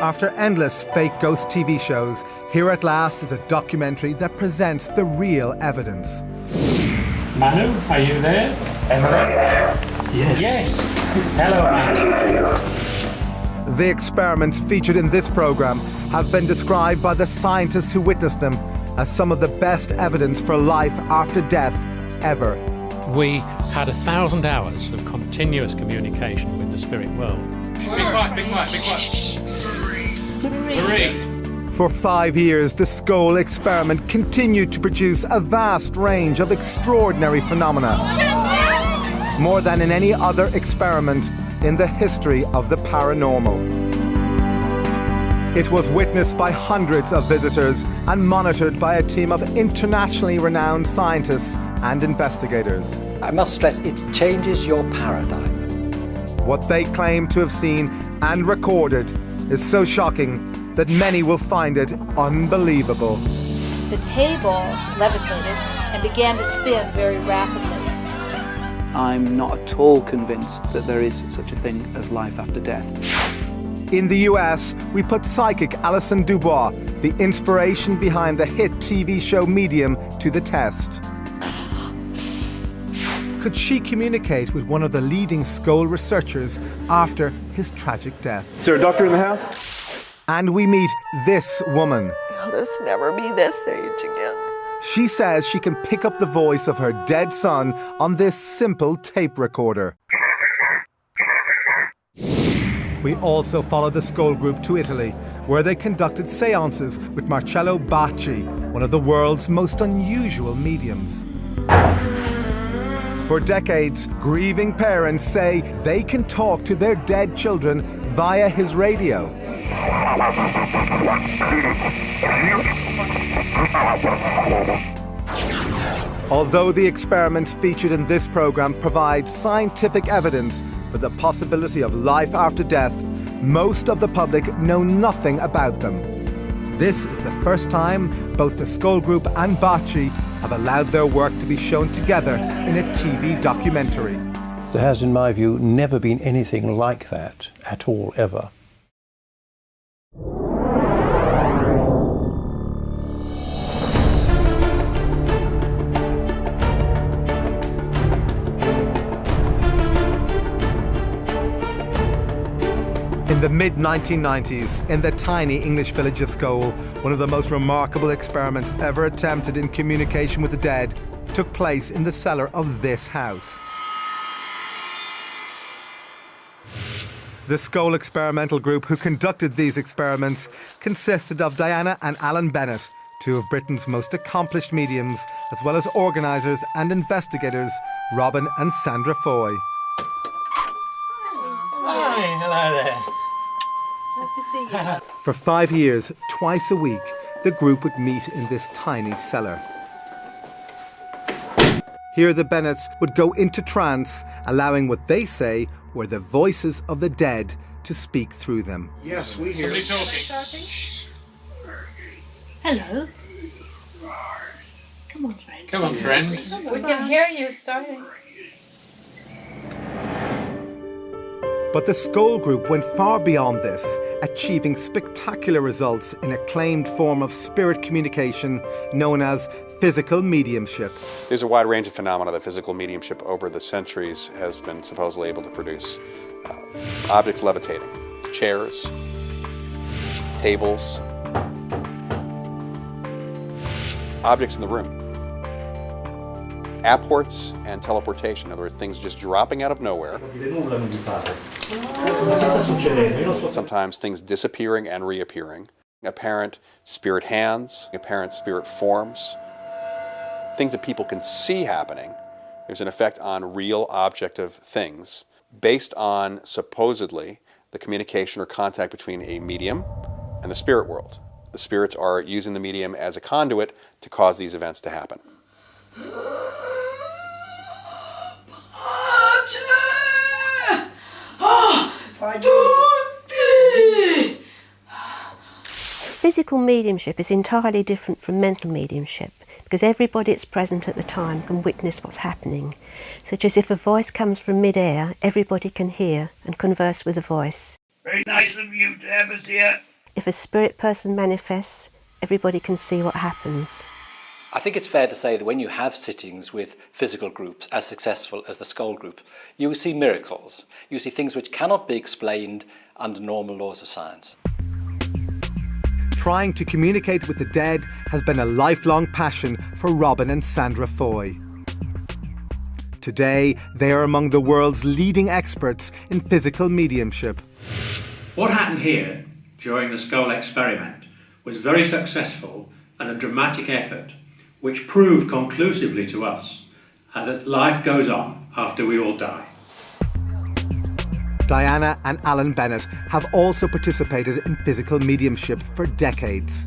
After endless fake ghost TV shows, here at last is a documentary that presents the real evidence. Manu, are you there? Emily? Yes. Yes. Hello, Manu. The experiments featured in this programme have been described by the scientists who witnessed them as some of the best evidence for life after death ever. We had 1,000 hours of continuous communication with the spirit world. Be quiet, be quiet, be quiet. Marie. For 5 years, the Scole experiment continued to produce a vast range of extraordinary phenomena. More than in any other experiment in the history of the paranormal. It was witnessed by hundreds of visitors and monitored by a team of internationally renowned scientists and investigators. I must stress, it changes your paradigm. What they claim to have seen and recorded is so shocking that many will find it unbelievable. The table levitated and began to spin very rapidly. I'm not at all convinced that there is such a thing as life after death. In the US, we put psychic Alison Dubois, the inspiration behind the hit TV show Medium, to the test. Could she communicate with one of the leading Scole researchers after his tragic death? Is there a doctor in the house? And we meet this woman. I'll just never be this age again. She says she can pick up the voice of her dead son on this simple tape recorder. We also followed the Scole group to Italy, where they conducted seances with Marcello Bacci, one of the world's most unusual mediums. For decades, grieving parents say they can talk to their dead children via his radio. Although the experiments featured in this program provide scientific evidence for the possibility of life after death, most of the public know nothing about them. This is the first time both the Scole Group and Bacci have allowed their work to be shown together in a TV documentary. There has, in my view, never been anything like that at all, ever. In the mid-1990s, in the tiny English village of Scole, one of the most remarkable experiments ever attempted in communication with the dead took place in the cellar of this house. The Scole experimental group who conducted these experiments consisted of Diana and Alan Bennett, two of Britain's most accomplished mediums, as well as organisers and investigators Robin and Sandra Foy. Hi, hello there. Nice to see you. For 5 years, twice a week, the group would meet in this tiny cellar. Here the Bennetts would go into trance, allowing what they say were the voices of the dead to speak through them. Yes, we hear. Somebody talking. Hello. Come on, friend. Come on, friend. We can hear you starting. But the Scole group went far beyond this, achieving spectacular results in a claimed form of spirit communication known as physical mediumship. There's a wide range of phenomena that physical mediumship over the centuries has been supposedly able to produce. Objects levitating, chairs, tables, objects in the room. Apports and teleportation, in other words, things just dropping out of nowhere. Sometimes things disappearing and reappearing. Apparent spirit hands, apparent spirit forms. Things that people can see happening. There's an effect on real objective things based on, supposedly, the communication or contact between a medium and the spirit world. The spirits are using the medium as a conduit to cause these events to happen. Physical mediumship is entirely different from mental mediumship because everybody that's present at the time can witness what's happening. Such as if a voice comes from mid-air, everybody can hear and converse with the voice. Very nice of you to have us here. if a spirit person manifests, everybody can see what happens. I think it's fair to say that when you have sittings with physical groups as successful as the Scole group, you see miracles. You see things which cannot be explained under normal laws of science. Trying to communicate with the dead has been a lifelong passion for Robin and Sandra Foy. Today, they are among the world's leading experts in physical mediumship. What happened here during the Scole experiment was very successful and a dramatic effort which proved conclusively to us that life goes on after we all die. Diana and Alan Bennett have also participated in physical mediumship for decades.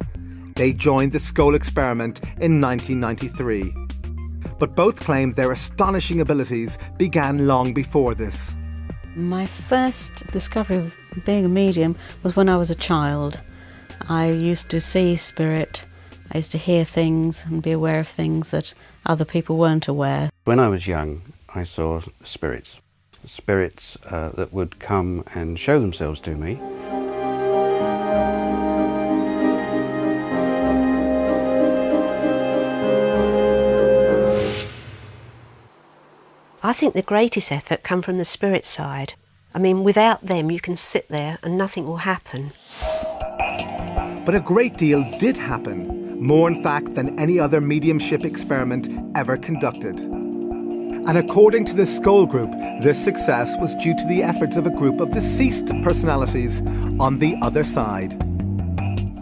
They joined the Scole experiment in 1993. But both claim their astonishing abilities began long before this. My first discovery of being a medium was when I was a child. I used to see spirit. I used to hear things and be aware of things that other people weren't aware. When I was young, I saw spirits. Spirits that would come and show themselves to me. I think the greatest effort come from the spirit side. I mean, without them you can sit there and nothing will happen. But a great deal did happen. More, in fact, than any other mediumship experiment ever conducted. And according to the Scole group, this success was due to the efforts of a group of deceased personalities on the other side.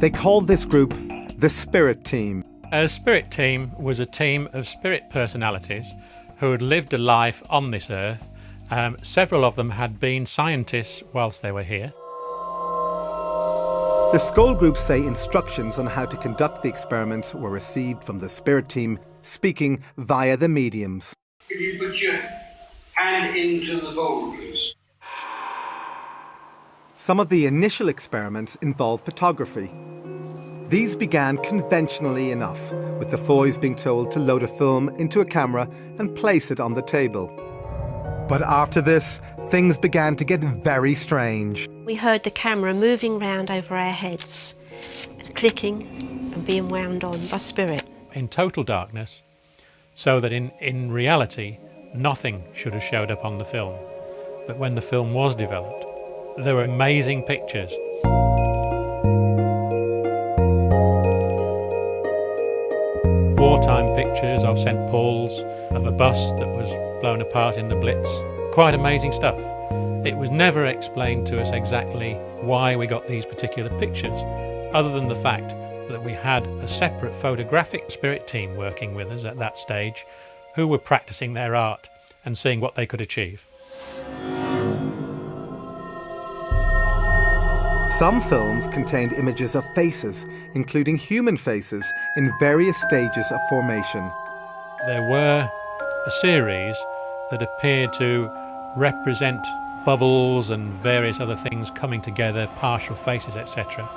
They called this group the Spirit Team. A spirit team was a team of spirit personalities who had lived a life on this earth. Several of them had been scientists whilst they were here. The Scole group say instructions on how to conduct the experiments were received from the Spirit Team, speaking via the mediums. If you put your hand into the bowl, please. Some of the initial experiments involved photography. These began conventionally enough, with the Foys being told to load a film into a camera and place it on the table. But after this, things began to get very strange. We heard the camera moving round over our heads, and clicking and being wound on by spirit. In total darkness, so that in reality, nothing should have showed up on the film. But when the film was developed, there were amazing pictures. Wartime pictures of St. Paul's, of a bus that was blown apart in the Blitz. Quite amazing stuff. It was never explained to us exactly why we got these particular pictures, other than the fact that we had a separate photographic spirit team working with us at that stage, who were practicing their art and seeing what they could achieve. Some films contained images of faces, including human faces, in various stages of formation. There were a series that appeared to represent bubbles and various other things coming together, partial faces, etc.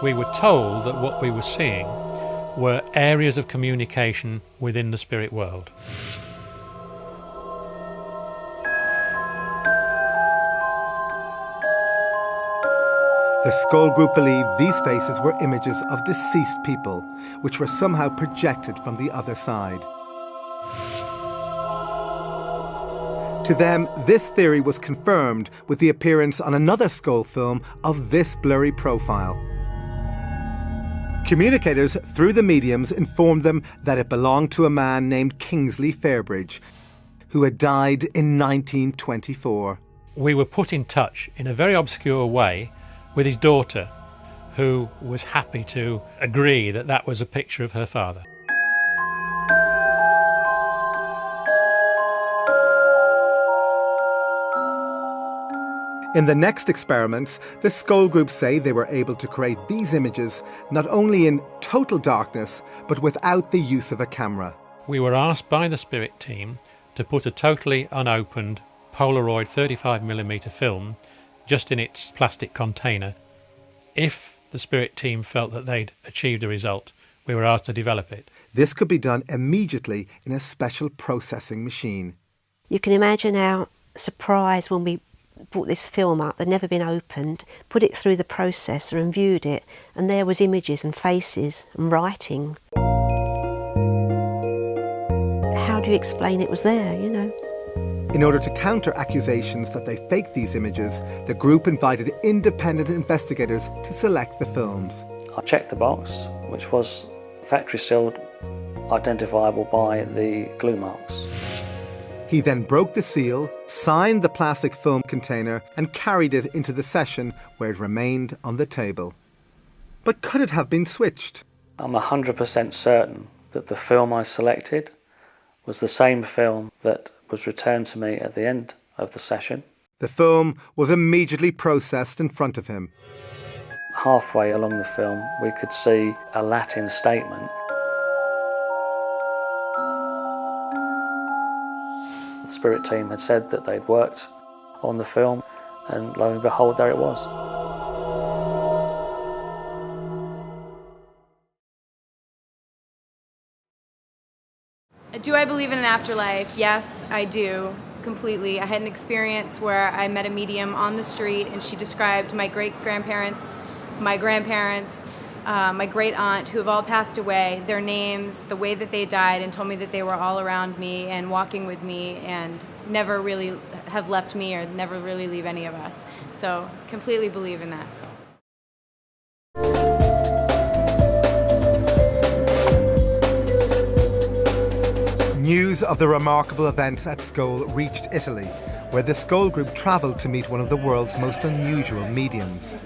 We were told that what we were seeing were areas of communication within the spirit world. The Scole group believed these faces were images of deceased people, which were somehow projected from the other side. To them, this theory was confirmed with the appearance on another Scole film of this blurry profile. Communicators through the mediums informed them that it belonged to a man named Kingsley Fairbridge, who had died in 1924. We were put in touch in a very obscure way with his daughter, who was happy to agree that that was a picture of her father. In the next experiments, the Scole group say they were able to create these images not only in total darkness, but without the use of a camera. We were asked by the spirit team to put a totally unopened Polaroid 35mm film just in its plastic container. If the spirit team felt that they'd achieved a result, we were asked to develop it. This could be done immediately in a special processing machine. You can imagine our surprise when we brought this film up, they'd never been opened, put it through the processor and viewed it, and there was images and faces and writing. How do you explain it was there, you know? In order to counter accusations that they faked these images, the group invited independent investigators to select the films. I checked the box, which was factory sealed, identifiable by the glue marks. He then broke the seal, signed the plastic film container and carried it into the session where it remained on the table. But could it have been switched? I'm 100% certain that the film I selected was the same film that was returned to me at the end of the session. The film was immediately processed in front of him. Halfway along the film, we could see a Latin statement. The Spirit team had said that they'd worked on the film, and lo and behold, there it was. Do I believe in an afterlife? Yes, I do, completely. I had an experience where I met a medium on the street and she described my great-grandparents, my grandparents, my great-aunt, who have all passed away, their names, the way that they died, and told me that they were all around me and walking with me and never really have left me or never really leave any of us. So, completely believe in that. News of the remarkable events at Scole reached Italy, where the Scole group travelled to meet one of the world's most unusual mediums.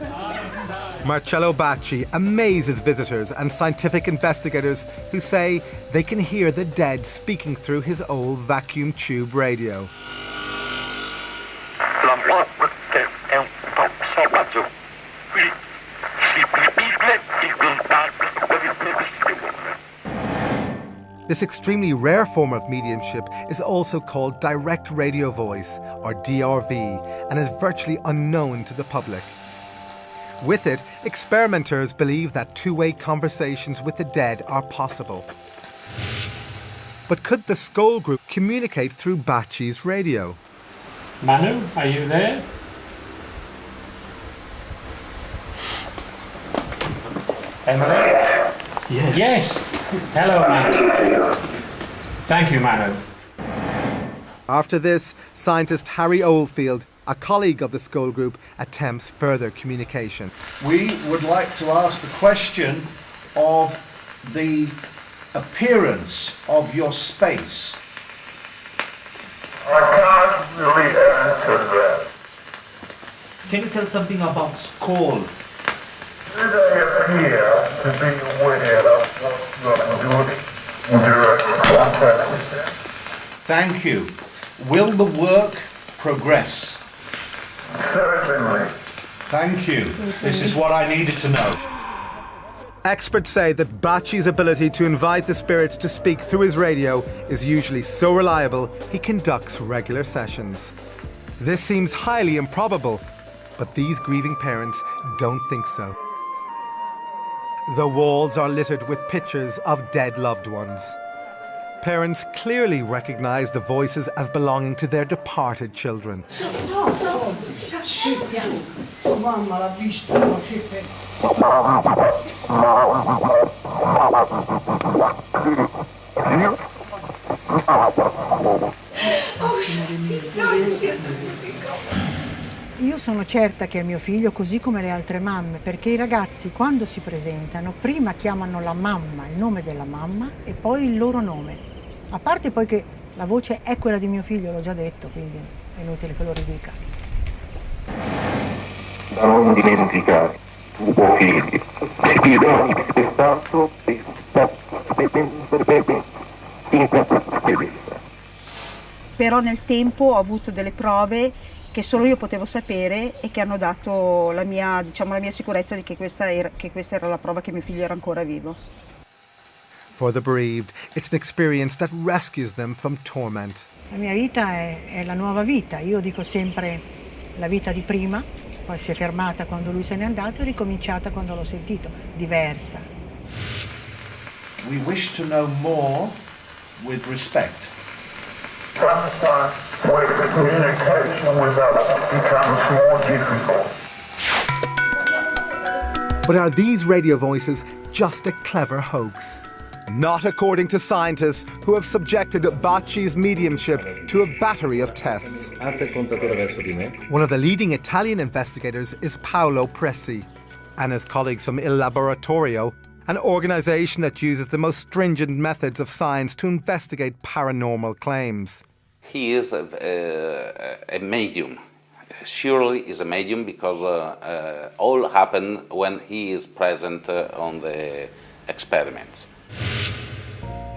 Marcello Bacci amazes visitors and scientific investigators who say they can hear the dead speaking through his old vacuum tube radio. This extremely rare form of mediumship is also called direct radio voice, or DRV, and is virtually unknown to the public. With it, experimenters believe that two-way conversations with the dead are possible. But could the Scole group communicate through Bacci's radio? Manu, are you there? Emily? Yes. Yes. Hello, Manu. Thank you, Manu. After this, scientist Harry Oldfield, a colleague of the Scole group, attempts further communication. We would like to ask the question of the appearance of your space. I can't really answer that. Can you tell something about Scole? Did I appear to be aware of what you're doing in direct contact with them? Thank you. Will the work progress? Certainly. Thank you. This is what I needed to know. Experts say that Bacci's ability to invite the spirits to speak through his radio is usually so reliable he conducts regular sessions. This seems highly improbable, but these grieving parents don't think so. The walls are littered with pictures of dead loved ones. Parents clearly recognize the voices as belonging to their departed children. Io sono certa che è mio figlio, così come le altre mamme, perché i ragazzi quando si presentano prima chiamano la mamma, il nome della mamma e poi il loro nome. A parte poi che la voce è quella di mio figlio, l'ho già detto, quindi è inutile che lo ridica. Da non dimenticare, tuo figlio, ti do stato Però nel tempo ho avuto delle prove che solo io potevo sapere e che hanno dato la mia sicurezza di che questa era la prova che mio figlio era ancora vivo. For the bereaved, it's an experience that rescues them from torment. La mia vita è la nuova vita, io dico sempre la vita di prima, poi si è fermata quando lui se n'è andato e ricominciata quando l'ho sentito, diversa. We wish to know more with respect. From the start. where communication with others becomes more difficult. But are these radio voices just a clever hoax? Not according to scientists who have subjected Bacci's mediumship to a battery of tests. One of the leading Italian investigators is Paolo Presi, and his colleagues from Il Laboratorio, an organisation that uses the most stringent methods of science to investigate paranormal claims. He is a medium. Surely is a medium because all happen when he is present on the experiments.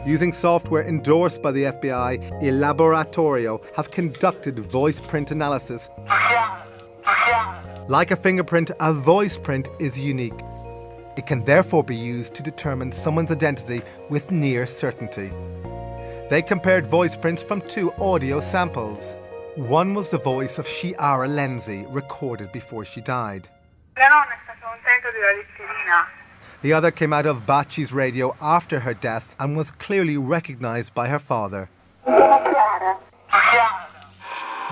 Using software endorsed by the FBI, Il Laboratorio have conducted voice print analysis. Like a fingerprint, a voice print is unique. It can therefore be used to determine someone's identity with near certainty. They compared voice prints from 2 audio samples. One was the voice of Chiara Lenzi, recorded before she died. The other came out of Bacci's radio after her death and was clearly recognised by her father.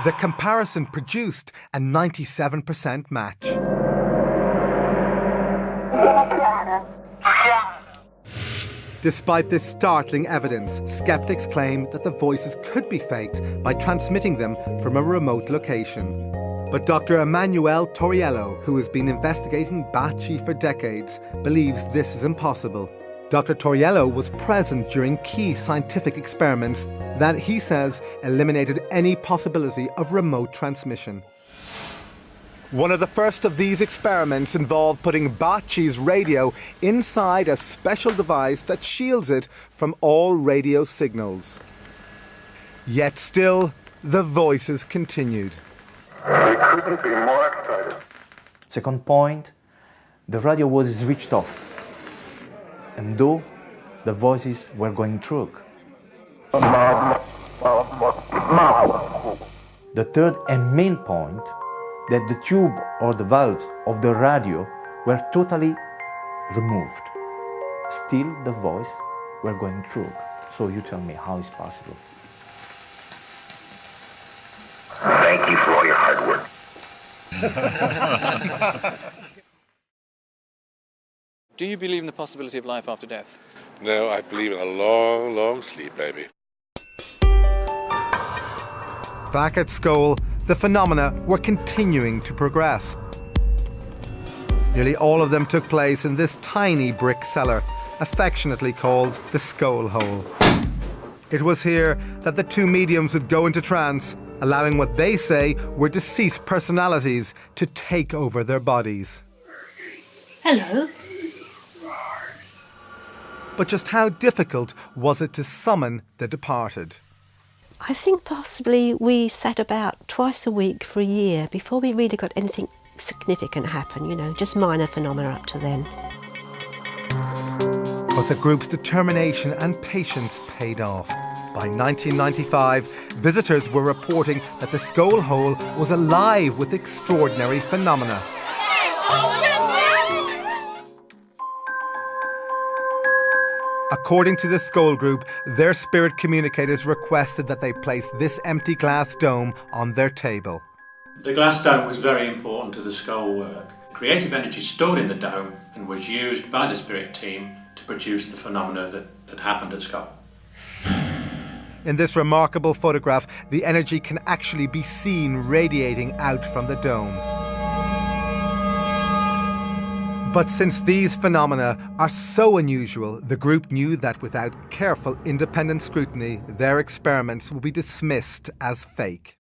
The comparison produced a 97% match. Despite this startling evidence, skeptics claim that the voices could be faked by transmitting them from a remote location. But Dr. Emanuele Toriello, who has been investigating Bacci for decades, believes this is impossible. Dr. Toriello was present during key scientific experiments that he says eliminated any possibility of remote transmission. One of the first of these experiments involved putting Bacci's radio inside a special device that shields it from all radio signals. Yet still, the voices continued. We couldn't be more excited. Second point, the radio was switched off, and though the voices were going through. The third and main point, that the tube or the valves of the radio were totally removed. Still the voice were going through. So you tell me how is possible? Thank you for all your hard work. Do you believe in the possibility of life after death? No, I believe in a long, long sleep, baby. Back at Scole, the phenomena were continuing to progress. Nearly all of them took place in this tiny brick cellar, affectionately called the Scole hole. It was here that the 2 mediums would go into trance, allowing what they say were deceased personalities to take over their bodies. Hello. But just how difficult was it to summon the departed? I think possibly we sat about twice a week for a year before we really got anything significant happen, just minor phenomena up to then. But the group's determination and patience paid off. By 1995, visitors were reporting that the Scole hole was alive with extraordinary phenomena. According to the Scole group, their spirit communicators requested that they place this empty glass dome on their table. The glass dome was very important to the Scole work. Creative energy stored in the dome and was used by the spirit team to produce the phenomena that happened at Scole. In this remarkable photograph, the energy can actually be seen radiating out from the dome. But since these phenomena are so unusual, the group knew that without careful independent scrutiny, their experiments would be dismissed as fake.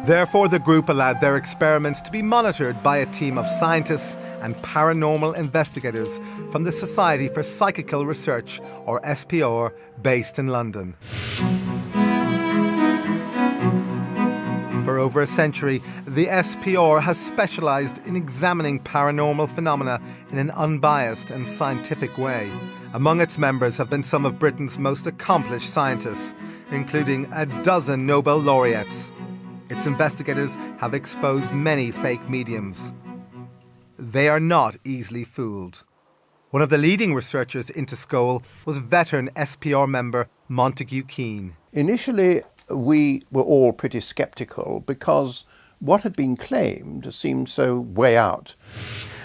Therefore, the group allowed their experiments to be monitored by a team of scientists and paranormal investigators from the Society for Psychical Research, or SPR, based in London. For over a century, the SPR has specialised in examining paranormal phenomena in an unbiased and scientific way. Among its members have been some of Britain's most accomplished scientists, including a dozen Nobel laureates. Its investigators have exposed many fake mediums. they are not easily fooled. One of the leading researchers into Scole was veteran SPR member Montague Keane. Initially, we were all pretty sceptical because what had been claimed seemed so way out.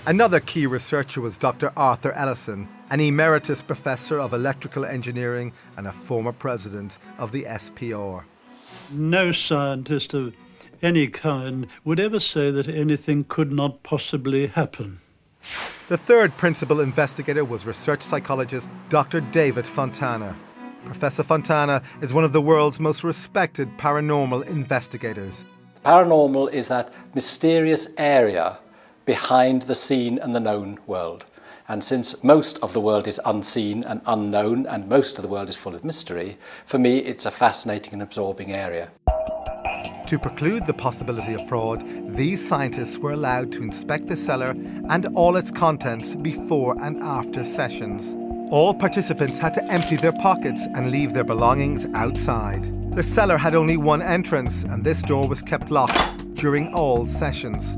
Another key researcher was Dr. Arthur Ellison, an emeritus professor of electrical engineering and a former president of the SPR. No scientist of any kind would ever say that anything could not possibly happen. The third principal investigator was research psychologist Dr. David Fontana. Professor Fontana is one of the world's most respected paranormal investigators. Paranormal is that mysterious area behind the seen and the known world. And since most of the world is unseen and unknown, and most of the world is full of mystery, for me it's a fascinating and absorbing area. To preclude the possibility of fraud, these scientists were allowed to inspect the cellar and all its contents before and after sessions. All participants had to empty their pockets and leave their belongings outside. The cellar had only one entrance, and this door was kept locked during all sessions.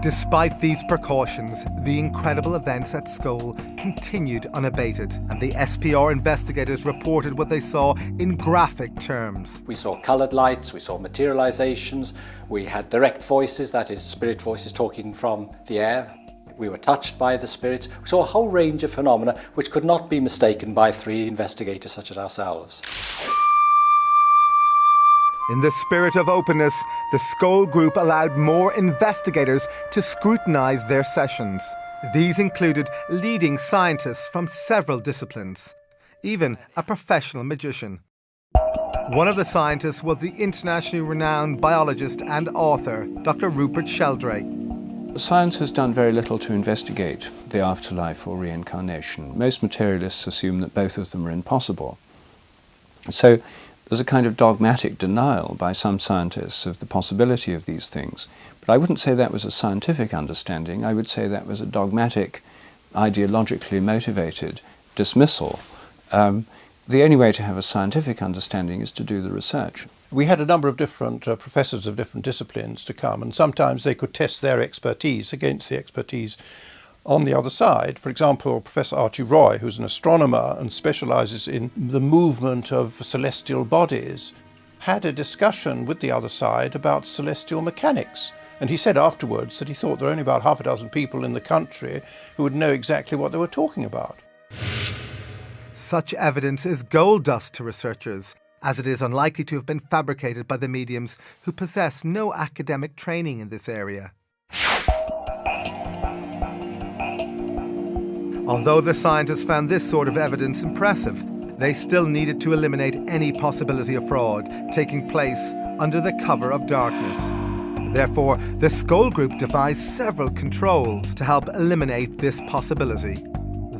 Despite these precautions, the incredible events at Scole continued unabated, and the SPR investigators reported what they saw in graphic terms. We saw coloured lights, we saw materialisations, we had direct voices, that is, spirit voices talking from the air. We were touched by the spirits. We saw a whole range of phenomena which could not be mistaken by three investigators such as ourselves. In the spirit of openness, the Scole group allowed more investigators to scrutinise their sessions. These included leading scientists from several disciplines, even a professional magician. One of the scientists was the internationally renowned biologist and author, Dr. Rupert Sheldrake. Science has done very little to investigate the afterlife or reincarnation. Most materialists assume that both of them are impossible. So there's a kind of dogmatic denial by some scientists of the possibility of these things. But I wouldn't say that was a scientific understanding. I would say that was a dogmatic, ideologically motivated dismissal. The only way to have a scientific understanding is to do the research. We had a number of different professors of different disciplines to come, and sometimes they could test their expertise against the expertise on the other side. For example, Professor Archie Roy, who's an astronomer and specialises in the movement of celestial bodies, had a discussion with the other side about celestial mechanics. And he said afterwards that he thought there were only about half a dozen people in the country who would know exactly what they were talking about. Such evidence is gold dust to researchers, as it is unlikely to have been fabricated by the mediums who possess no academic training in this area. Although the scientists found this sort of evidence impressive, they still needed to eliminate any possibility of fraud taking place under the cover of darkness. Therefore, the Scole group devised several controls to help eliminate this possibility.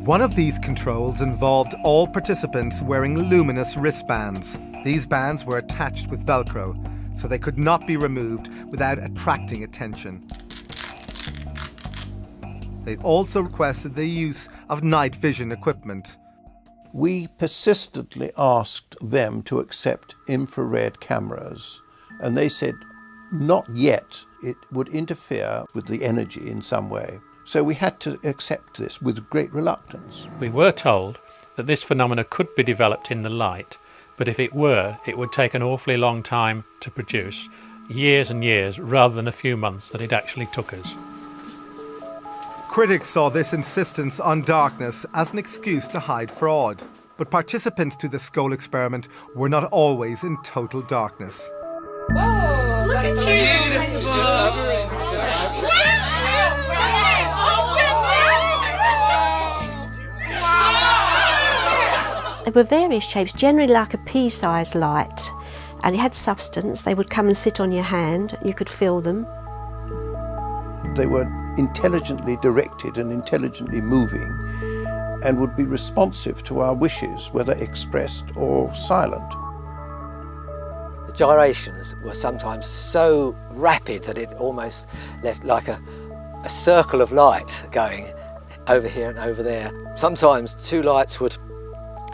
One of these controls involved all participants wearing luminous wristbands. These bands were attached with Velcro, so they could not be removed without attracting attention. They also requested the use of night vision equipment. We persistently asked them to accept infrared cameras, and they said not yet. It would interfere with the energy in some way. So we had to accept this with great reluctance. We were told that this phenomena could be developed in the light, but if it were, it would take an awfully long time to produce, years and years, rather than a few months that it actually took us. Critics saw this insistence on darkness as an excuse to hide fraud, but participants to the Scole experiment were not always in total darkness. Oh, look at you! There were various shapes, generally like a pea-sized light, and it had substance. They would come and sit on your hand, and you could feel them. They were intelligently directed and intelligently moving, and would be responsive to our wishes, whether expressed or silent. The gyrations were sometimes so rapid that it almost left like a circle of light going over here and over there. Sometimes two lights would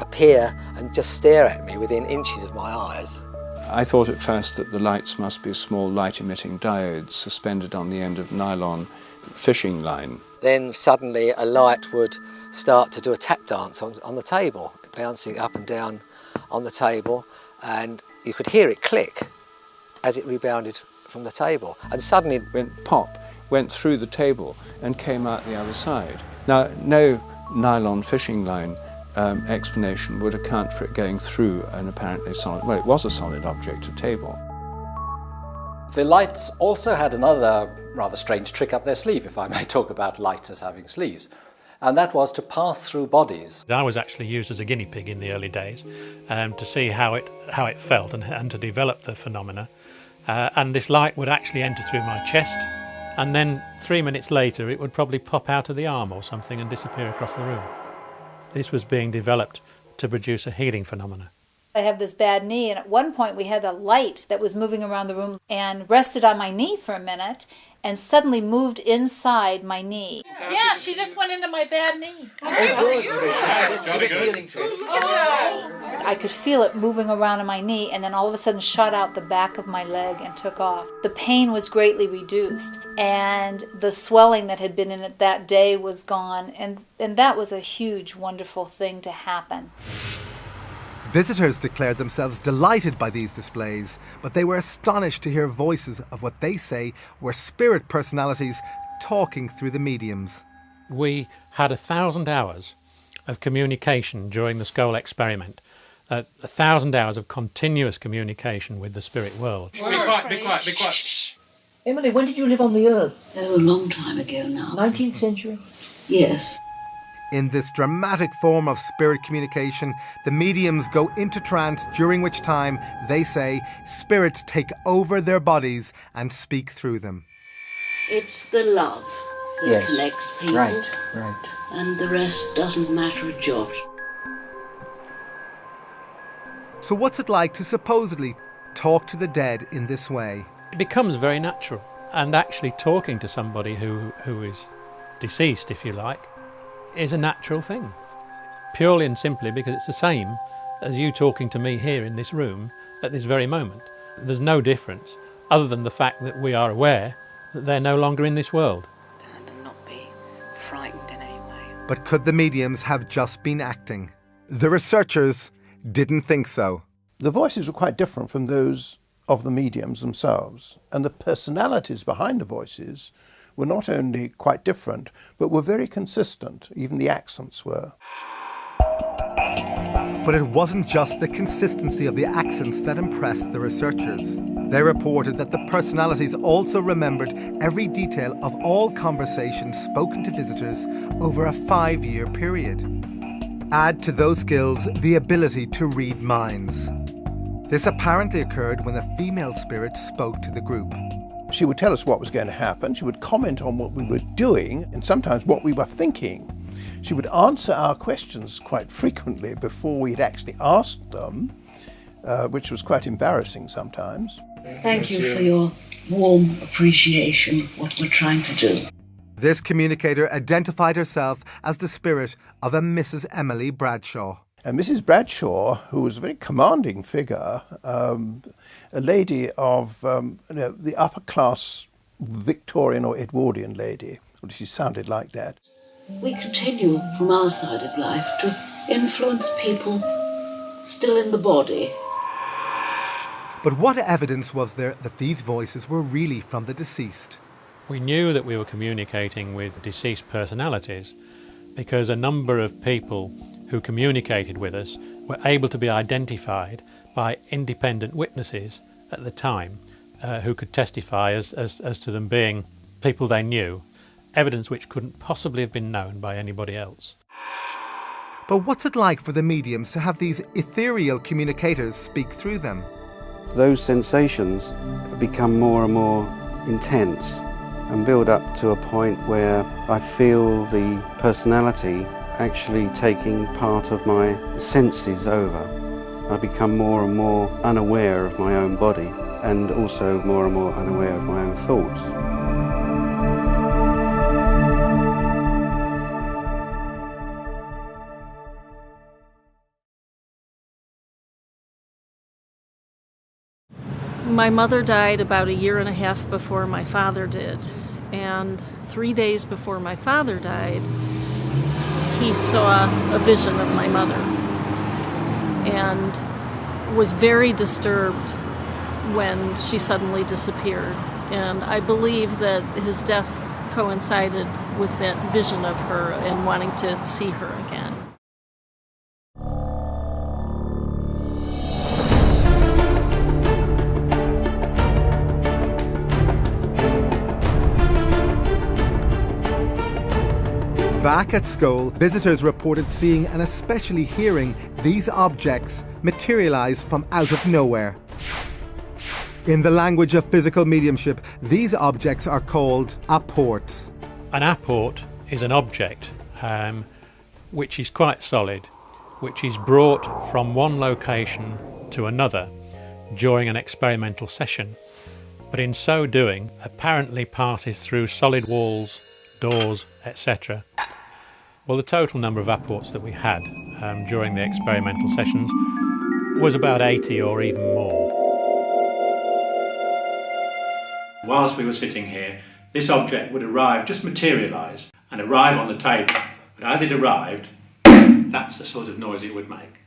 appear and just stare at me within inches of my eyes. I thought at first that the lights must be small light-emitting diodes suspended on the end of nylon fishing line. Then suddenly a light would start to do a tap dance on the table, bouncing up and down on the table, and you could hear it click as it rebounded from the table. And suddenly it went pop, went through the table and came out the other side. Now, no nylon fishing line explanation would account for it going through an apparently solid, well, it was a solid object, a table. The lights also had another rather strange trick up their sleeve, if I may talk about lights as having sleeves, and that was to pass through bodies. I was actually used as a guinea pig in the early days to see how it felt and to develop the phenomena. And this light would actually enter through my chest, and then 3 minutes later it would probably pop out of the arm or something and disappear across the room. This was being developed to produce a healing phenomena. I have this bad knee, and at one point we had a light that was moving around the room and rested on my knee for a minute and suddenly moved inside my knee. Yeah, she just went into my bad knee. I could feel it moving around in my knee and then all of a sudden shot out the back of my leg and took off. The pain was greatly reduced and the swelling that had been in it that day was gone, and that was a huge, wonderful thing to happen. Visitors declared themselves delighted by these displays, but they were astonished to hear voices of what they say were spirit personalities talking through the mediums. We had 1,000 hours of communication during the Scole experiment, 1,000 hours of continuous communication with the spirit world. Be quiet, be quiet, be quiet. Emily, when did you live on the Earth? Oh, a long time ago now. 19th century? Yes. In this dramatic form of spirit communication, the mediums go into trance, during which time, they say, spirits take over their bodies and speak through them. It's the love that connects people. Right. And the rest doesn't matter a jot. So what's it like to supposedly talk to the dead in this way? It becomes very natural, and actually talking to somebody who is deceased, if you like, is a natural thing, purely and simply because it's the same as you talking to me here in this room at this very moment. There's no difference other than the fact that we are aware that they're no longer in this world. And not be frightened in any way. But could the mediums have just been acting? The researchers didn't think so. The voices were quite different from those of the mediums themselves, and the personalities behind the voices were not only quite different, but were very consistent. Even the accents were. But it wasn't just the consistency of the accents that impressed the researchers. They reported that the personalities also remembered every detail of all conversations spoken to visitors over a 5-year period. Add to those skills the ability to read minds. This apparently occurred when a female spirit spoke to the group. She would tell us what was going to happen, she would comment on what we were doing, and sometimes what we were thinking. She would answer our questions quite frequently before we'd actually asked them, which was quite embarrassing sometimes. Thank you for your warm appreciation of what we're trying to do. This communicator identified herself as the spirit of a Mrs. Emily Bradshaw. And Mrs. Bradshaw, who was a very commanding figure, a lady of the upper class Victorian or Edwardian lady, well, she sounded like that. We continue from our side of life to influence people still in the body. But what evidence was there that these voices were really from the deceased? We knew that we were communicating with deceased personalities because a number of people who communicated with us were able to be identified by independent witnesses at the time who could testify as to them being people they knew, evidence which couldn't possibly have been known by anybody else. But what's it like for the mediums to have these ethereal communicators speak through them? Those sensations become more and more intense and build up to a point where I feel the personality actually taking part of my senses over. I become more and more unaware of my own body and also more and more unaware of my own thoughts. My mother died about 1.5 years before my father did, And 3 days before my father died, he saw a vision of my mother and was very disturbed when she suddenly disappeared. And I believe that his death coincided with that vision of her and wanting to see her again. Back at Scole, visitors reported seeing and especially hearing these objects materialize from out of nowhere. In the language of physical mediumship, these objects are called apports. An apport is an object which is quite solid, which is brought from one location to another during an experimental session, but in so doing apparently passes through solid walls, doors, etc. Well, the total number of apports that we had during the experimental sessions was about 80 or even more. Whilst we were sitting here, this object would arrive, just materialise, and arrive on the table. But as it arrived, that's the sort of noise it would make.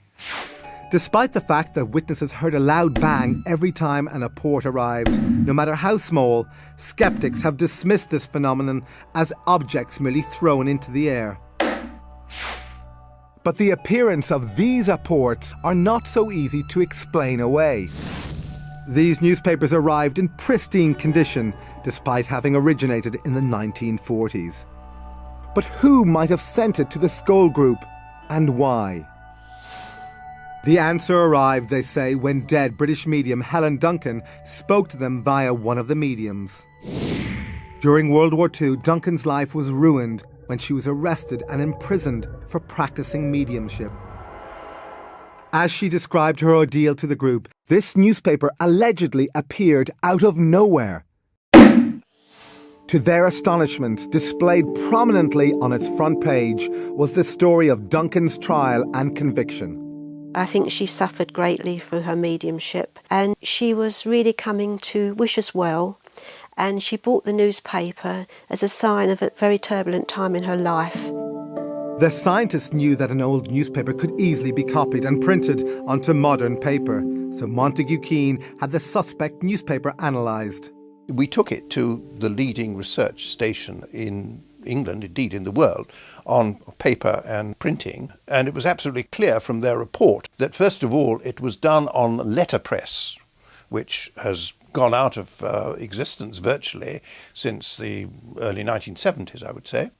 Despite the fact that witnesses heard a loud bang every time an apport arrived, no matter how small, skeptics have dismissed this phenomenon as objects merely thrown into the air. But the appearance of these apports are not so easy to explain away. These newspapers arrived in pristine condition, despite having originated in the 1940s. But who might have sent it to the Scole group, and why? The answer arrived, they say, when dead British medium Helen Duncan spoke to them via one of the mediums. During World War II, Duncan's life was ruined when she was arrested and imprisoned for practicing mediumship. As she described her ordeal to the group, this newspaper allegedly appeared out of nowhere. To their astonishment, displayed prominently on its front page was the story of Duncan's trial and conviction. I think she suffered greatly through her mediumship, and she was really coming to wish us well, and she bought the newspaper as a sign of a very turbulent time in her life. The scientists knew that an old newspaper could easily be copied and printed onto modern paper, so Montague Keane had the suspect newspaper analysed. We took it to the leading research station in England, indeed in the world, on paper and printing, and it was absolutely clear from their report that first of all it was done on letterpress, which has gone out of existence virtually since the early 1970s, I would say.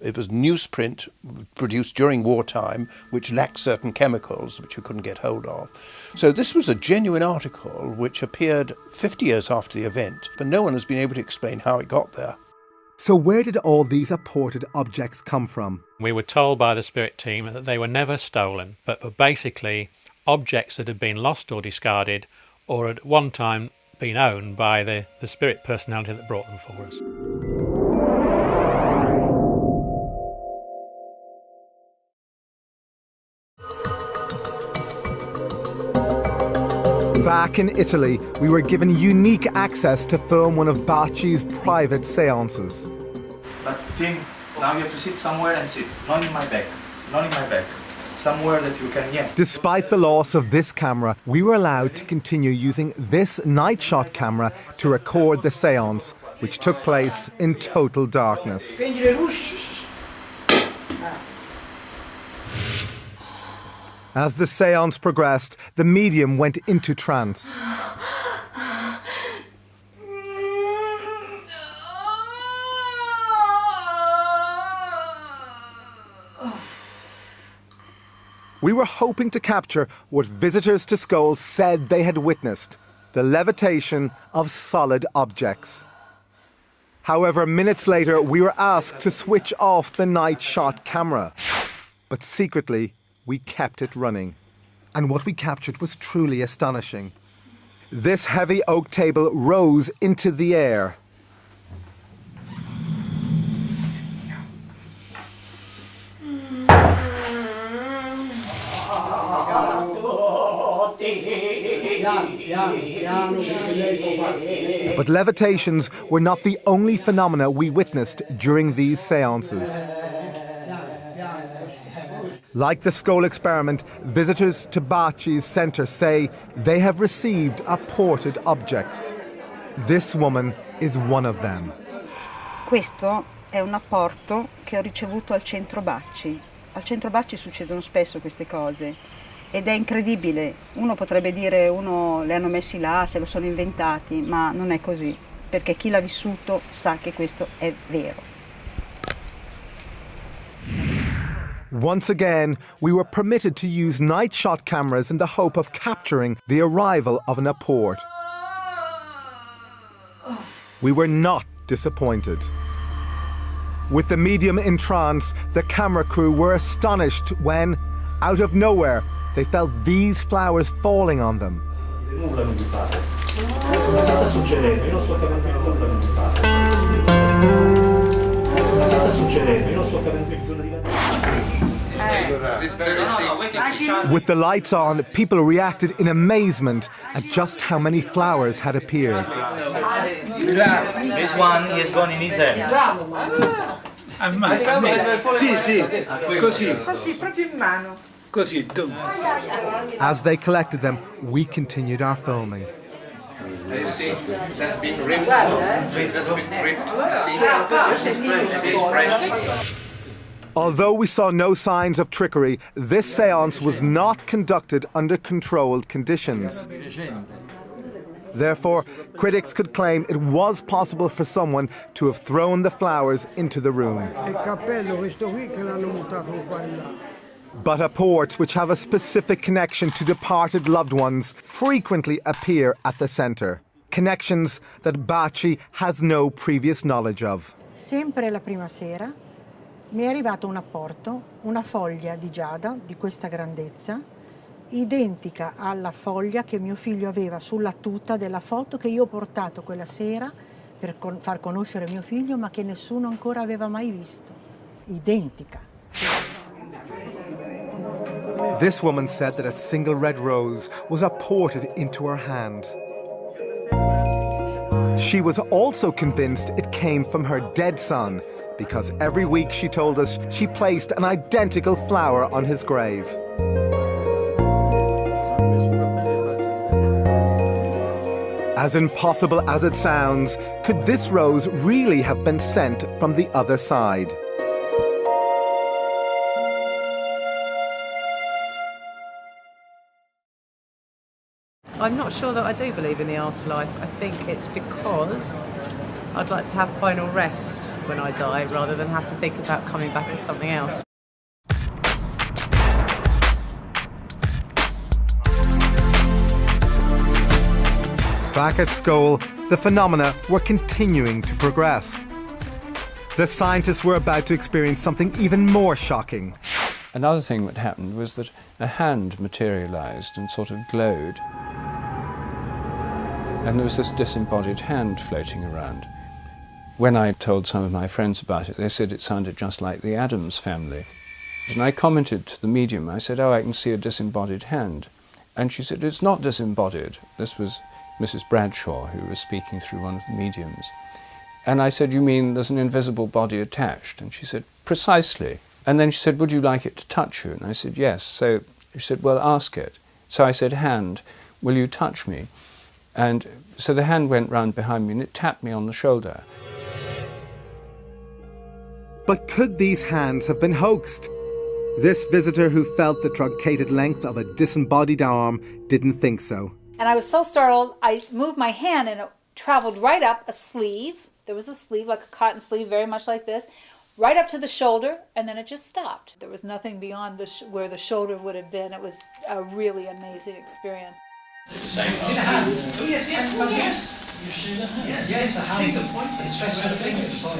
It was newsprint produced during wartime, which lacked certain chemicals which you couldn't get hold of. So this was a genuine article which appeared 50 years after the event, but no one has been able to explain how it got there. So where did all these apported objects come from? We were told by the spirit team that they were never stolen, but were basically objects that had been lost or discarded, or at one time been owned by the spirit personality that brought them for us. Back in Italy, we were given unique access to film one of Bacci's private seances. But Tim, now you have to sit somewhere and sit. Not in my back. Not in my back. Somewhere that you can, yes. Despite the loss of this camera, we were allowed to continue using this night shot camera to record the seance, which took place in total darkness. As the seance progressed, the medium went into trance. We were hoping to capture what visitors to Scole said they had witnessed, the levitation of solid objects. However, minutes later, we were asked to switch off the night shot camera. But secretly, we kept it running. And what we captured was truly astonishing. This heavy oak table rose into the air. But levitations were not the only phenomena we witnessed during these seances. Like the Scole experiment, visitors to Baci's centre say they have received apported objects. This woman is one of them. Questo è un apporto che ho ricevuto al centro Baci. Al centro Baci succedono spesso queste cose ed è incredibile. Uno potrebbe dire, le hanno messi là, se lo sono inventati, ma non è così, perché chi l'ha vissuto sa che questo è vero. Once again, we were permitted to use night shot cameras in the hope of capturing the arrival of an apport. We were not disappointed. With the medium in trance, the camera crew were astonished when, out of nowhere, they felt these flowers falling on them. Che sta succedendo? Io non sto capendo nulla di fare. Che sta succedendo? Io non sto capendo bisogno di With the lights on, people reacted in amazement at just how many flowers had appeared. This one is gone in his head. Sì, così. Così, proprio in mano. Così. As they collected them, we continued our filming. You see, it has been ripped. It has been ripped. See, it is fresh. Although we saw no signs of trickery, this séance was not conducted under controlled conditions. Therefore, critics could claim it was possible for someone to have thrown the flowers into the room. But apports which have a specific connection to departed loved ones frequently appear at the centre. Connections that Baci has no previous knowledge of. Sempre la prima sera mi è arrivato un apporto, una foglia di giada di questa grandezza, identica alla foglia che mio figlio aveva sulla tuta della foto che io ho portato quella sera per far conoscere mio figlio, ma che nessuno ancora aveva mai visto. Identica. This woman said that a single red rose was apported into her hand. She was also convinced it came from her dead son, because every week, she told us, she placed an identical flower on his grave. As impossible as it sounds, could this rose really have been sent from the other side? I'm not sure that I do believe in the afterlife. I think it's because I'd like to have final rest when I die rather than have to think about coming back as something else. Back at Scole, the phenomena were continuing to progress. The scientists were about to experience something even more shocking. Another thing that happened was that a hand materialised and sort of glowed. And there was this disembodied hand floating around. When I told some of my friends about it, they said it sounded just like the Addams family. And I commented to the medium, I said, oh, I can see a disembodied hand. And she said, it's not disembodied. This was Mrs. Bradshaw, who was speaking through one of the mediums. And I said, you mean there's an invisible body attached? And she said, precisely. And then she said, would you like it to touch you? And I said, yes. So she said, well, ask it. So I said, hand, will you touch me? And so the hand went round behind me and it tapped me on the shoulder. But could these hands have been hoaxed? This visitor who felt the truncated length of a disembodied arm didn't think so. And I was so startled, I moved my hand and it traveled right up a sleeve. There was a sleeve, like a cotton sleeve, very much like this, right up to the shoulder, and then it just stopped. There was nothing beyond where the shoulder would have been. It was a really amazing experience. See the hand? Oh, yes, yes, oh, yes. You see the hand? Yes, the hand. It's stretched to the fingers. Oh,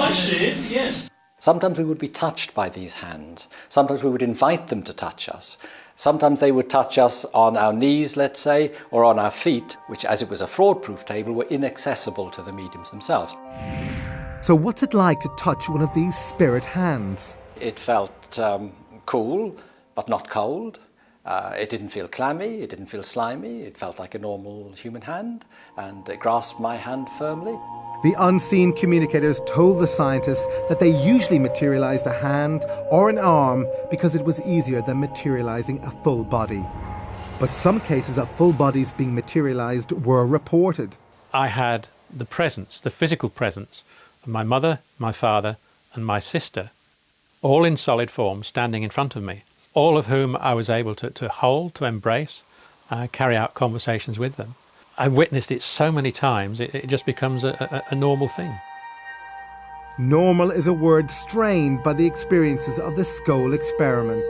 I see it, yes. Sometimes we would be touched by these hands. Sometimes we would invite them to touch us. Sometimes they would touch us on our knees, let's say, or on our feet, which, as it was a fraud-proof table, were inaccessible to the mediums themselves. So what's it like to touch one of these spirit hands? It felt cool, but not cold. It didn't feel clammy, it didn't feel slimy, it felt like a normal human hand, and it grasped my hand firmly. The unseen communicators told the scientists that they usually materialized a hand or an arm because it was easier than materializing a full body. But some cases of full bodies being materialized were reported. I had the presence, the physical presence, of my mother, my father, and my sister, all in solid form, standing in front of me, all of whom I was able to hold, to embrace, carry out conversations with them. I've witnessed it so many times, it just becomes a normal thing. Normal is a word strained by the experiences of the Scole experiment.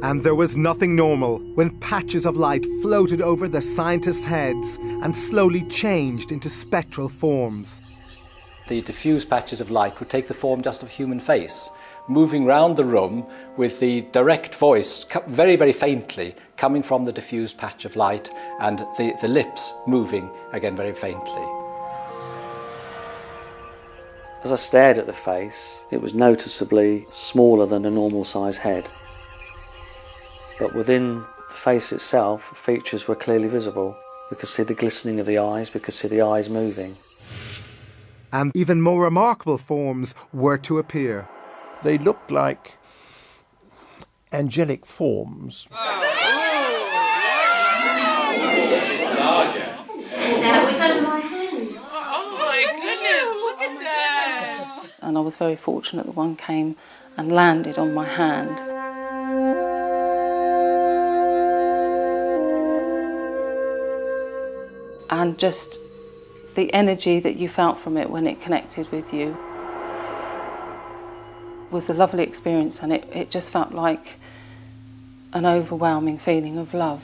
And there was nothing normal when patches of light floated over the scientists' heads and slowly changed into spectral forms. The diffuse patches of light would take the form just of a human face, moving round the room with the direct voice very, very faintly coming from the diffused patch of light, and the lips moving again very faintly. As I stared at the face, it was noticeably smaller than a normal size head. But within the face itself, features were clearly visible. We could see the glistening of the eyes, we could see the eyes moving. And even more remarkable forms were to appear. They looked like angelic forms. Is that what's under my hands? Oh my goodness, look at that! And I was very fortunate that one came and landed on my hand. And just the energy that you felt from it when it connected with you was a lovely experience, and it just felt like an overwhelming feeling of love.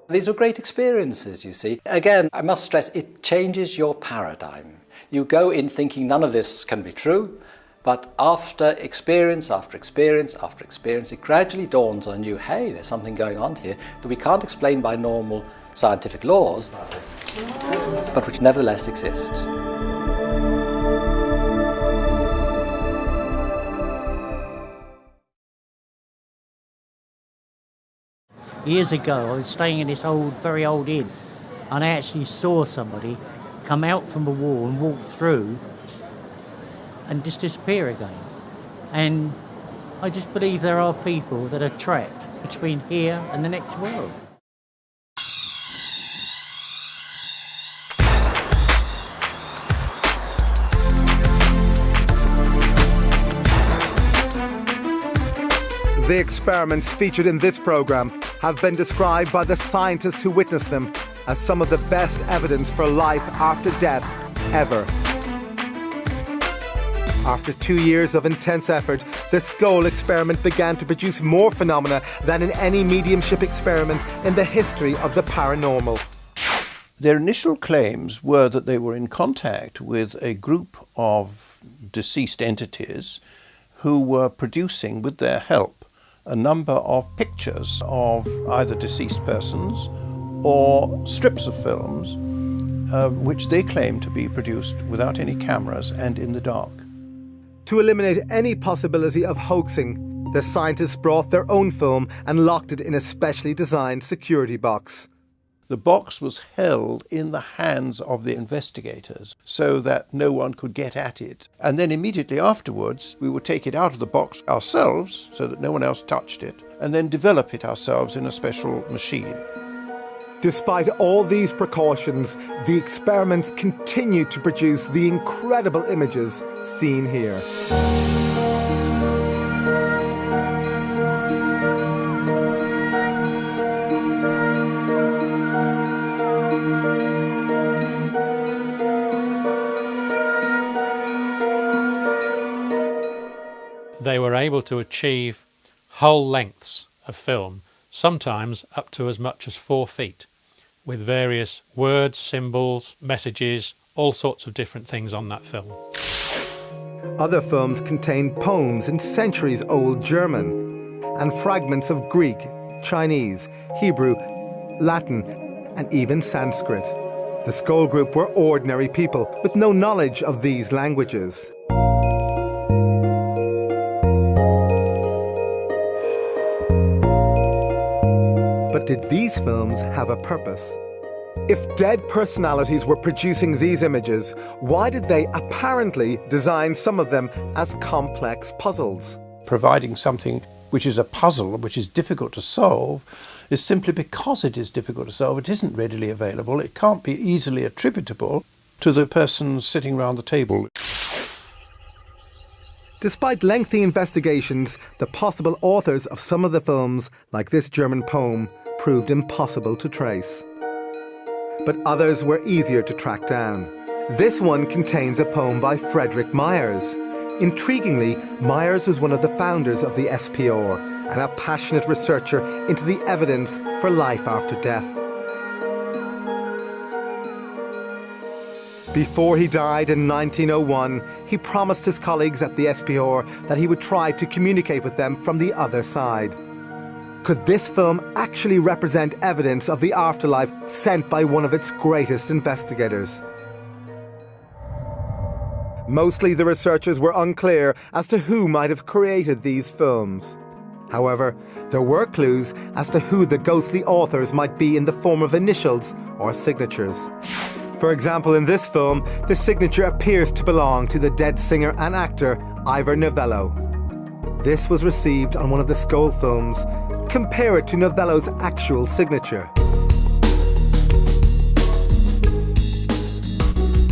These were great experiences, you see. Again, I must stress, it changes your paradigm. You go in thinking none of this can be true, but after experience, after experience, after experience, it gradually dawns on you, hey, there's something going on here that we can't explain by normal scientific laws, but which nevertheless exists. Years ago, I was staying in this very old inn, and I actually saw somebody come out from a wall and walk through and just disappear again. And I just believe there are people that are trapped between here and the next world. The experiments featured in this programme have been described by the scientists who witnessed them as some of the best evidence for life after death ever. After 2 years of intense effort, the Scole experiment began to produce more phenomena than in any mediumship experiment in the history of the paranormal. Their initial claims were that they were in contact with a group of deceased entities who were producing, with their help, a number of pictures of either deceased persons or strips of films, which they claimed to be produced without any cameras and in the dark. To eliminate any possibility of hoaxing, the scientists brought their own film and locked it in a specially designed security box. The box was held in the hands of the investigators so that no one could get at it. And then immediately afterwards, we would take it out of the box ourselves so that no one else touched it, and then develop it ourselves in a special machine. Despite all these precautions, the experiments continued to produce the incredible images seen here. They were able to achieve whole lengths of film, sometimes up to as much as 4 feet, with various words, symbols, messages, all sorts of different things on that film. Other films contained poems in centuries-old German and fragments of Greek, Chinese, Hebrew, Latin, and even Sanskrit. The Scole group were ordinary people with no knowledge of these languages. But did these films have a purpose? If dead personalities were producing these images, why did they apparently design some of them as complex puzzles? Providing something which is a puzzle, which is difficult to solve, is simply because it is difficult to solve. It isn't readily available. It can't be easily attributable to the person sitting round the table. Despite lengthy investigations, the possible authors of some of the films, like this German poem, proved impossible to trace. But others were easier to track down. This one contains a poem by Frederick Myers. Intriguingly, Myers was one of the founders of the SPR and a passionate researcher into the evidence for life after death. Before he died in 1901, he promised his colleagues at the SPR that he would try to communicate with them from the other side. Could this film actually represent evidence of the afterlife sent by one of its greatest investigators? Mostly the researchers were unclear as to who might have created these films. However, there were clues as to who the ghostly authors might be in the form of initials or signatures. For example, in this film, the signature appears to belong to the dead singer and actor Ivor Novello. This was received on one of the Scole films. Compare it to Novello's actual signature.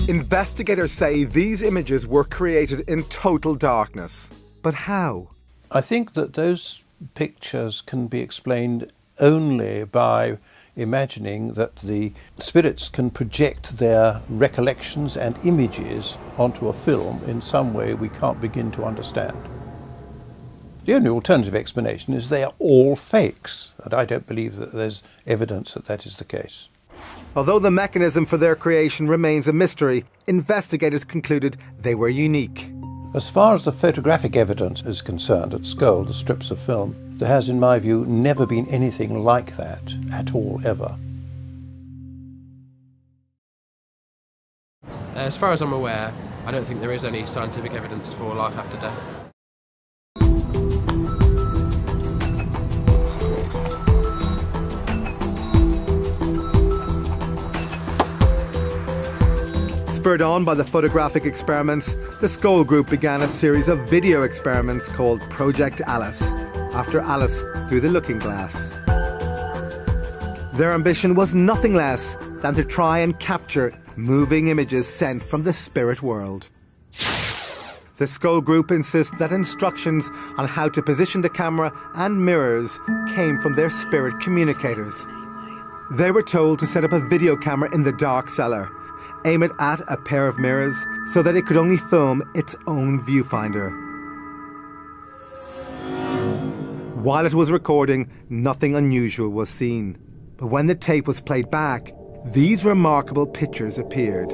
Investigators say these images were created in total darkness. But how? I think that those pictures can be explained only by imagining that the spirits can project their recollections and images onto a film in some way we can't begin to understand. The only alternative explanation is they are all fakes, and I don't believe that there's evidence that that is the case. Although the mechanism for their creation remains a mystery, investigators concluded they were unique. As far as the photographic evidence is concerned at Scole, the strips of film, there has, in my view, never been anything like that at all, ever. As far as I'm aware, I don't think there is any scientific evidence for life after death. Spurred on by the photographic experiments, the Scole group began a series of video experiments called Project Alice, after Alice through the looking glass. Their ambition was nothing less than to try and capture moving images sent from the spirit world. The Scole group insists that instructions on how to position the camera and mirrors came from their spirit communicators. They were told to set up a video camera in the dark cellar, aim it at a pair of mirrors so that it could only film its own viewfinder. While it was recording, nothing unusual was seen. But when the tape was played back, these remarkable pictures appeared.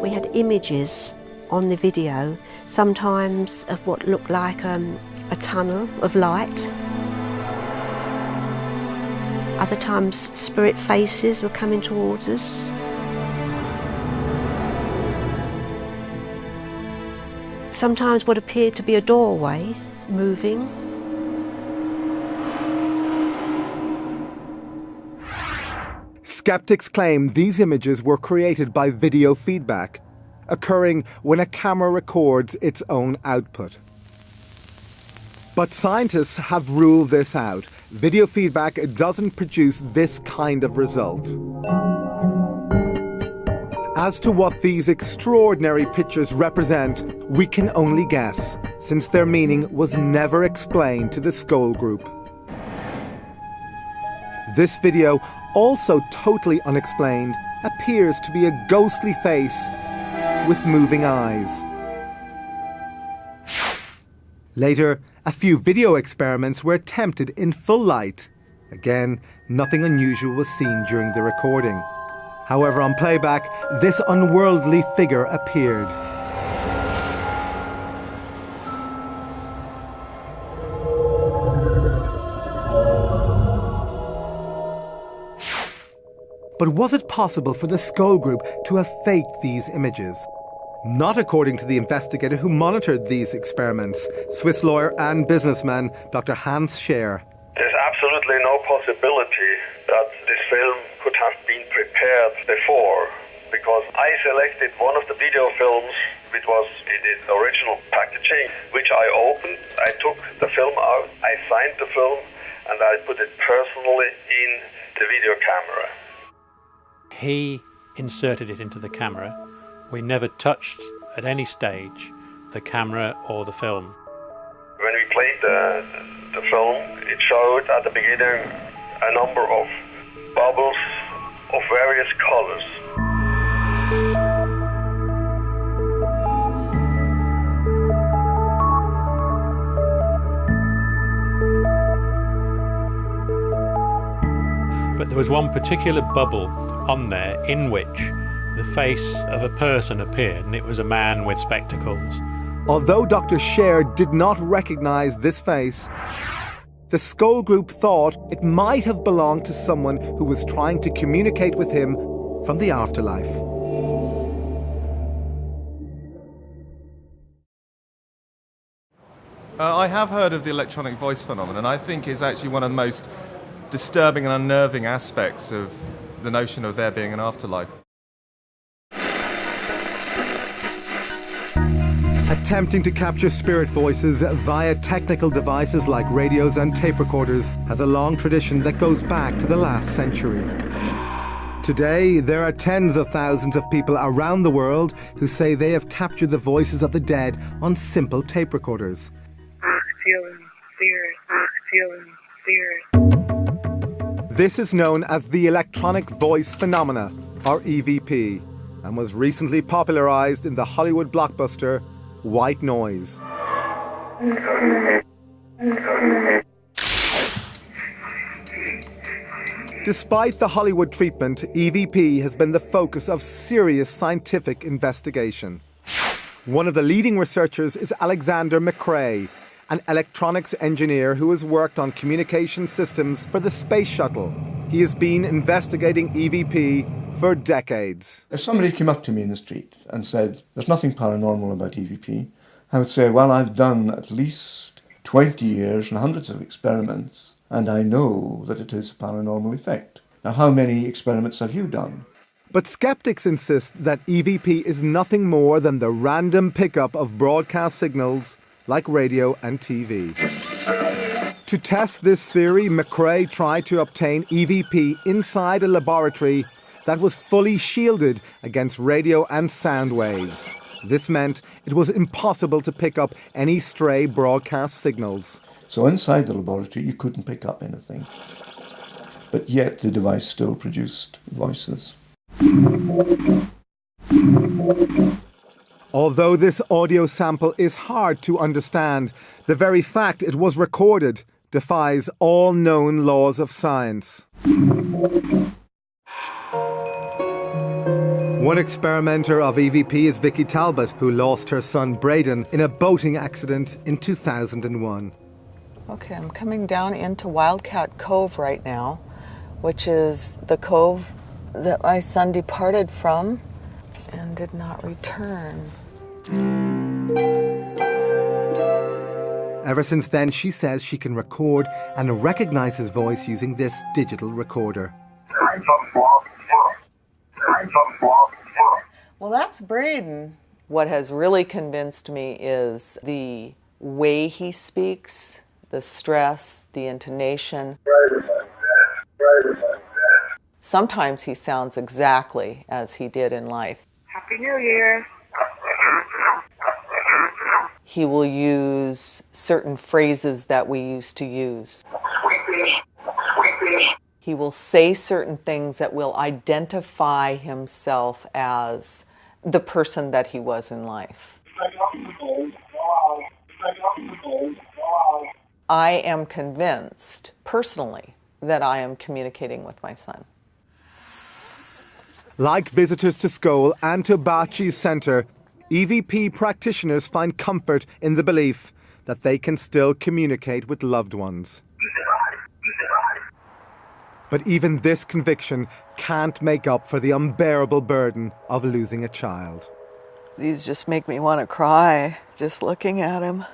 We had images on the video, sometimes of what looked like a tunnel of light. Other times, spirit faces were coming towards us. Sometimes what appeared to be a doorway moving. Skeptics claim these images were created by video feedback, occurring when a camera records its own output. But scientists have ruled this out. Video feedback doesn't produce this kind of result. As to what these extraordinary pictures represent, we can only guess, since their meaning was never explained to the Scole group. This video, also totally unexplained, appears to be a ghostly face with moving eyes. Later, a few video experiments were attempted in full light. Again, nothing unusual was seen during the recording. However, on playback, this unworldly figure appeared. But was it possible for the Scole group to have faked these images? Not according to the investigator who monitored these experiments, Swiss lawyer and businessman Dr. Hans Scher. There's absolutely no possibility that this film could have been prepared before, because I selected one of the video films which was in its original packaging, which I opened. I took the film out, I signed the film, and I put it personally in the video camera. He inserted it into the camera. We never touched at any stage the camera or the film. When we played the film, it showed at the beginning a number of bubbles of various colors. But there was one particular bubble on there in which the face of a person appeared, and it was a man with spectacles. Although Dr. Scher did not recognise this face, the Scole group thought it might have belonged to someone who was trying to communicate with him from the afterlife. I have heard of the electronic voice phenomenon. I think it's actually one of the most disturbing and unnerving aspects of the notion of there being an afterlife. Attempting to capture spirit voices via technical devices like radios and tape recorders has a long tradition that goes back to the last century. Today, there are tens of thousands of people around the world who say they have captured the voices of the dead on simple tape recorders. This is known as the electronic voice phenomena, or EVP, and was recently popularized in the Hollywood blockbuster White Noise. Despite the Hollywood treatment, EVP has been the focus of serious scientific investigation. One of the leading researchers is Alexander McRae, an electronics engineer who has worked on communication systems for the space shuttle. He has been investigating EVP for decades. If somebody came up to me in the street and said, there's nothing paranormal about EVP, I would say, well, I've done at least 20 years and hundreds of experiments, and I know that it is a paranormal effect. Now, how many experiments have you done? But skeptics insist that EVP is nothing more than the random pickup of broadcast signals like radio and TV. To test this theory, McRae tried to obtain EVP inside a laboratory that was fully shielded against radio and sound waves. This meant it was impossible to pick up any stray broadcast signals. So inside the laboratory, you couldn't pick up anything. But yet the device still produced voices. Although this audio sample is hard to understand, the very fact it was recorded defies all known laws of science. One experimenter of EVP is Vicky Talbot, who lost her son Braden in a boating accident in 2001. Okay, I'm coming down into Wildcat Cove right now, which is the cove that my son departed from and did not return. Ever since then, she says she can record and recognize his voice using this digital recorder. Well, that's Braden. What has really convinced me is the way he speaks, the stress, the intonation. Sometimes he sounds exactly as he did in life. Happy New Year. He will use certain phrases that we used to use. He will say certain things that will identify himself as the person that he was in life. I am convinced, personally, that I am communicating with my son. Like visitors to Scole and to Bachi's Centre, EVP practitioners find comfort in the belief that they can still communicate with loved ones. But even this conviction can't make up for the unbearable burden of losing a child. These just make me want to cry, just looking at him.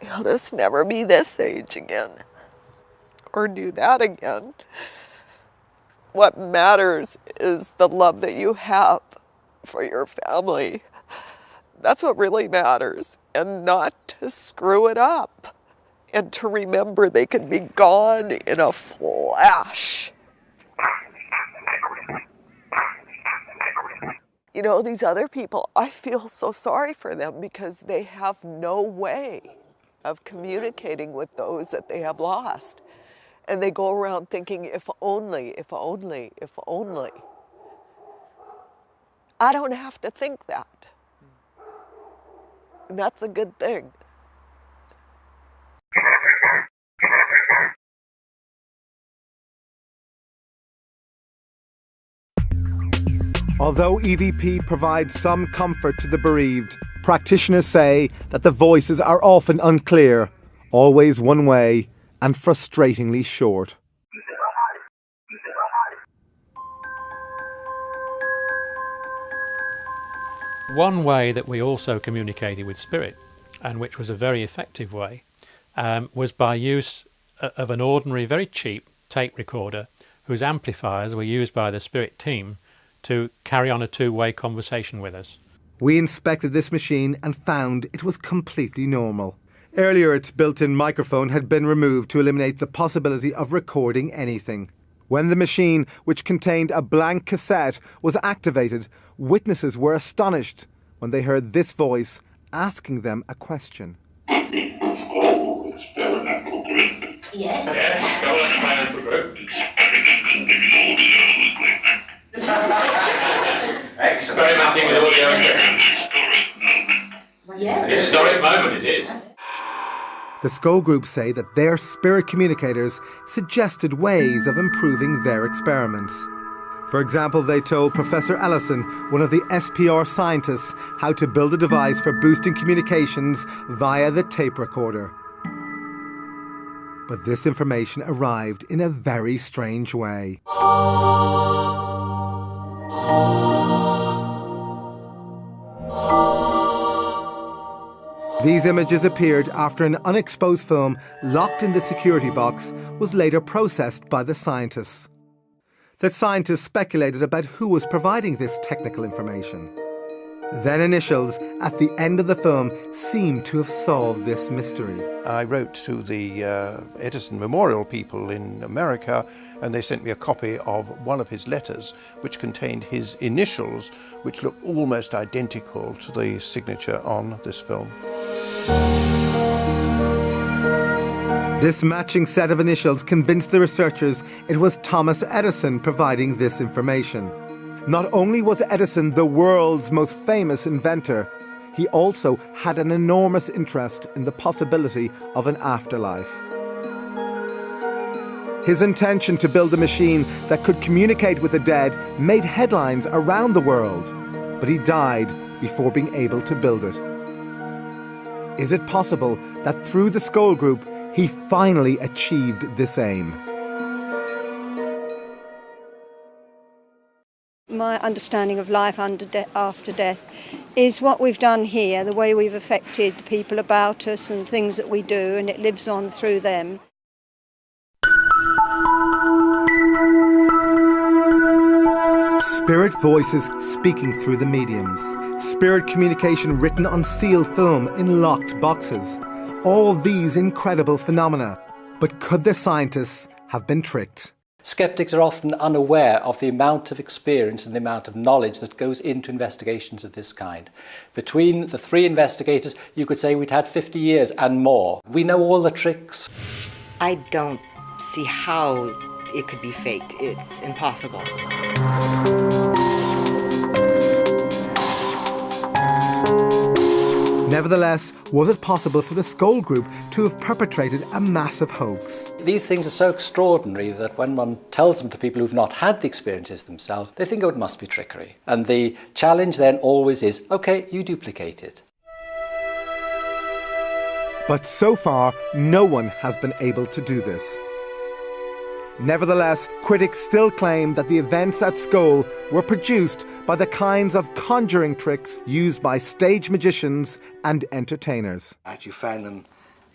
He'll just never be this age again or do that again. What matters is the love that you have for your family. That's what really matters, and not to screw it up, and to remember they can be gone in a flash. You know, these other people, I feel so sorry for them because they have no way of communicating with those that they have lost. And they go around thinking, if only, if only, if only. I don't have to think that. And that's a good thing. Although EVP provides some comfort to the bereaved, practitioners say that the voices are often unclear, always one way, and frustratingly short. One way that we also communicated with spirit, and which was a very effective way, was by use of an ordinary, very cheap tape recorder whose amplifiers were used by the spirit team to carry on a two-way conversation with us. We inspected this machine and found it was completely normal. Earlier, its built-in microphone had been removed to eliminate the possibility of recording anything. When the machine, which contained a blank cassette, was activated, witnesses were astonished when they heard this voice asking them a question. Yes, Scole experimental group. Experimenting with audio and yes. Historic moment it is. The Scole group say that their spirit communicators suggested ways of improving their experiments. For example, they told Professor Ellison, one of the SPR scientists, how to build a device for boosting communications via the tape recorder. But this information arrived in a very strange way. These images appeared after an unexposed film locked in the security box was later processed by the scientists. The scientists speculated about who was providing this technical information. Then initials at the end of the film seemed to have solved this mystery. I wrote to the Edison Memorial people in America, and they sent me a copy of one of his letters, which contained his initials, which looked almost identical to the signature on this film. This matching set of initials convinced the researchers it was Thomas Edison providing this information. Not only was Edison the world's most famous inventor, he also had an enormous interest in the possibility of an afterlife. His intention to build a machine that could communicate with the dead made headlines around the world, but he died before being able to build it. Is it possible that through the Scole Group, he finally achieved this aim? My understanding of life after death is what we've done here, the way we've affected the people about us and things that we do, and it lives on through them. Spirit voices speaking through the mediums. Spirit communication written on sealed film in locked boxes. All these incredible phenomena. But could the scientists have been tricked? Skeptics are often unaware of the amount of experience and the amount of knowledge that goes into investigations of this kind. Between the three investigators, you could say we'd had 50 years and more. We know all the tricks. I don't see how it could be faked. It's impossible. Nevertheless, was it possible for the Scole Group to have perpetrated a massive hoax? These things are so extraordinary that when one tells them to people who've not had the experiences themselves, they think, oh, it must be trickery. And the challenge then always is, okay, you duplicate it. But so far, no one has been able to do this. Nevertheless, critics still claim that the events at Scole were produced by the kinds of conjuring tricks used by stage magicians and entertainers. You find them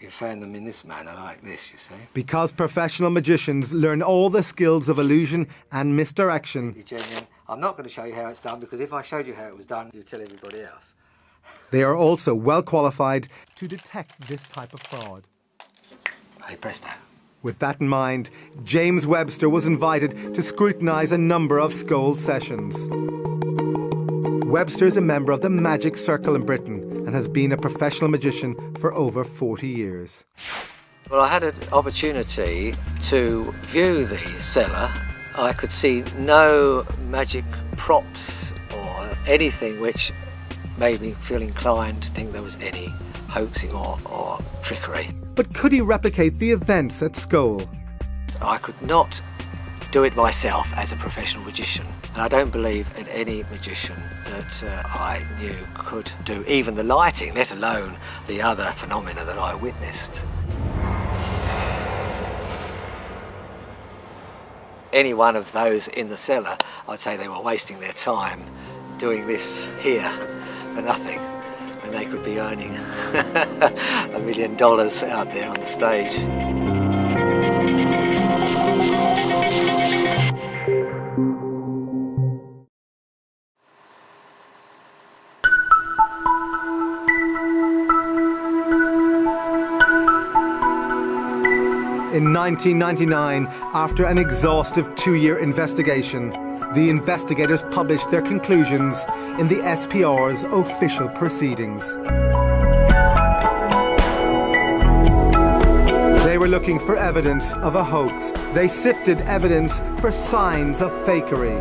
You found them in this manner like this, you see. Because professional magicians learn all the skills of illusion and misdirection, Genuine. I'm not going to show you how it's done, because if I showed you how it was done, you'd tell everybody else. they are also well qualified to detect this type of fraud. Hey, presto. With that in mind, James Webster was invited to scrutinise a number of Scole sessions. Webster is a member of the Magic Circle in Britain and has been a professional magician for over 40 years. Well, I had an opportunity to view the cellar. I could see no magic props or anything which made me feel inclined to think there was any hoaxing or trickery. But could he replicate the events at Scole? I could not do it myself as a professional magician, and I don't believe in any magician that I knew could do even the lighting, let alone the other phenomena that I witnessed. Any one of those in the cellar, I'd say they were wasting their time doing this here for nothing, when they could be earning $1 million out there on the stage. In 1999, after an exhaustive 2-year investigation, the investigators published their conclusions in the SPR's official proceedings. They were looking for evidence of a hoax. They sifted evidence for signs of fakery.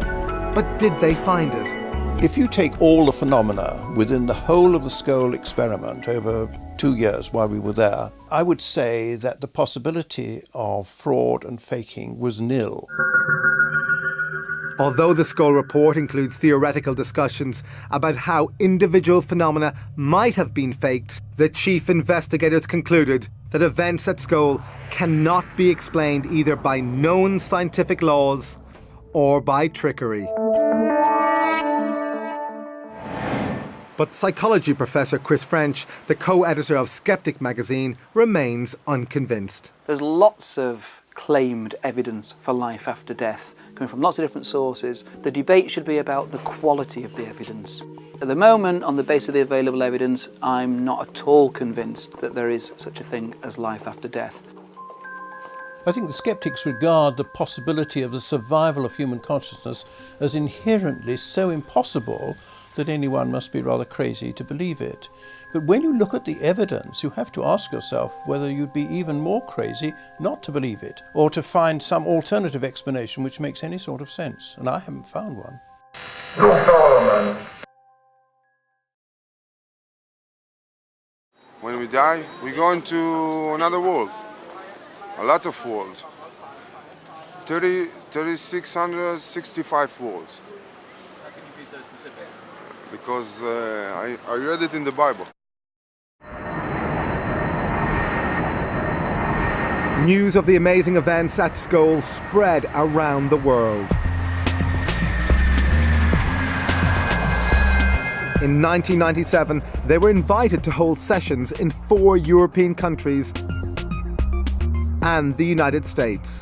But did they find it? If you take all the phenomena within the whole of the Scole experiment over 2 years while we were there, I would say that the possibility of fraud and faking was nil. Although the Scole report includes theoretical discussions about how individual phenomena might have been faked, the chief investigators concluded that events at Scole cannot be explained either by known scientific laws or by trickery. But psychology professor Chris French, the co-editor of Skeptic magazine, remains unconvinced. There's lots of claimed evidence for life after death coming from lots of different sources. The debate should be about the quality of the evidence. At the moment, on the basis of the available evidence, I'm not at all convinced that there is such a thing as life after death. I think the skeptics regard the possibility of the survival of human consciousness as inherently so impossible that anyone must be rather crazy to believe it. But when you look at the evidence, you have to ask yourself whether you'd be even more crazy not to believe it, or to find some alternative explanation which makes any sort of sense. And I haven't found one. When we die, we go into another world, a lot of worlds, 3,665 worlds. How can you be so specific? Because I read it in the Bible. News of the amazing events at Scole spread around the world. In 1997, they were invited to hold sessions in 4 European countries and the United States.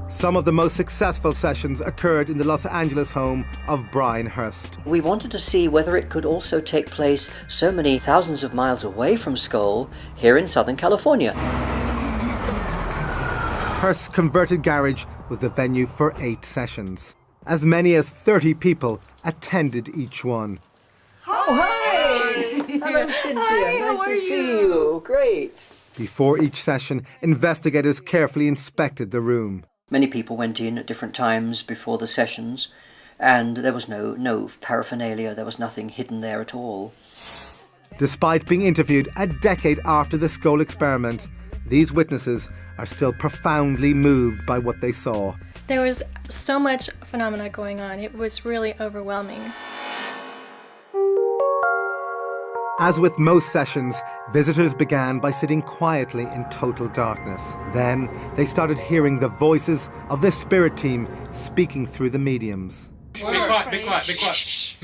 Some of the most successful sessions occurred in the Los Angeles home of Brian Hurst. We wanted to see whether it could also take place so many thousands of miles away from Scole, here in Southern California. Hurst's converted garage was the venue for 8 sessions. As many as 30 people attended each one. Oh, hi! Hello, Cynthia. Hi, nice how to are see you? you. Great. Before each session, investigators carefully inspected the room. Many people went in at different times before the sessions, and there was no paraphernalia, there was nothing hidden there at all. Despite being interviewed a decade after the Scole experiment, these witnesses are still profoundly moved by what they saw. There was so much phenomena going on, it was really overwhelming. As with most sessions, visitors began by sitting quietly in total darkness. Then they started hearing the voices of the spirit team speaking through the mediums. Be quiet, be quiet, be quiet.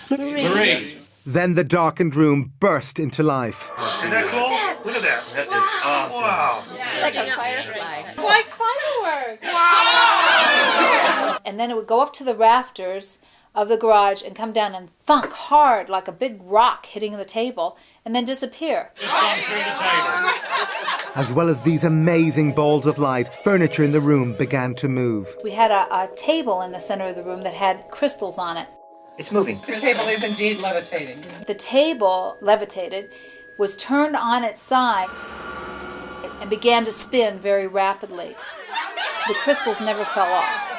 Marie. Then the darkened room burst into life. See that claw? Look at That is awesome. Wow. It's like a firefly. Like fireworks. And then it would go up to the rafters of the garage and come down and thunk hard like a big rock hitting the table and then disappear. Just gone through the table. As well as these amazing balls of light, furniture in the room began to move. We had a table in the center of the room that had crystals on it. It's moving. The table is indeed levitating. The table levitated, was turned on its side, and began to spin very rapidly. The crystals never fell off.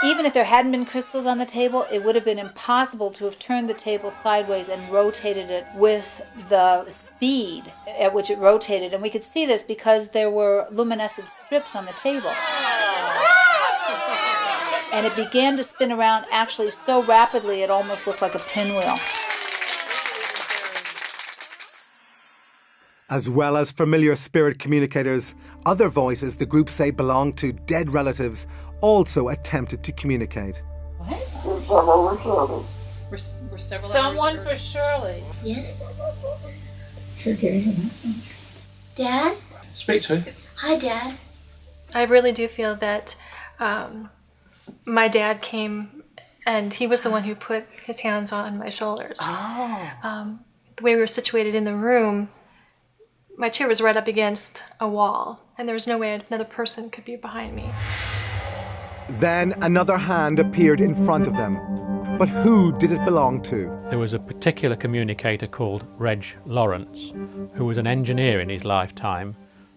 Even if there hadn't been crystals on the table, it would have been impossible to have turned the table sideways and rotated it with the speed at which it rotated. And we could see this because there were luminescent strips on the table. And it began to spin around actually so rapidly it almost looked like a pinwheel. As well as familiar spirit communicators, other voices the group say belong to dead relatives also attempted to communicate. We're several Someone for Shirley. Yes? Sure, there's a message. Dad? Speak to him. Hi, Dad. I really do feel that my dad came and he was the one who put his hands on my shoulders. Oh. The way we were situated in the room, my chair was right up against a wall, and there was no way another person could be behind me. Then another hand appeared in front of them. But who did it belong to? There was a particular communicator called Reg Lawrence, who was an engineer in his lifetime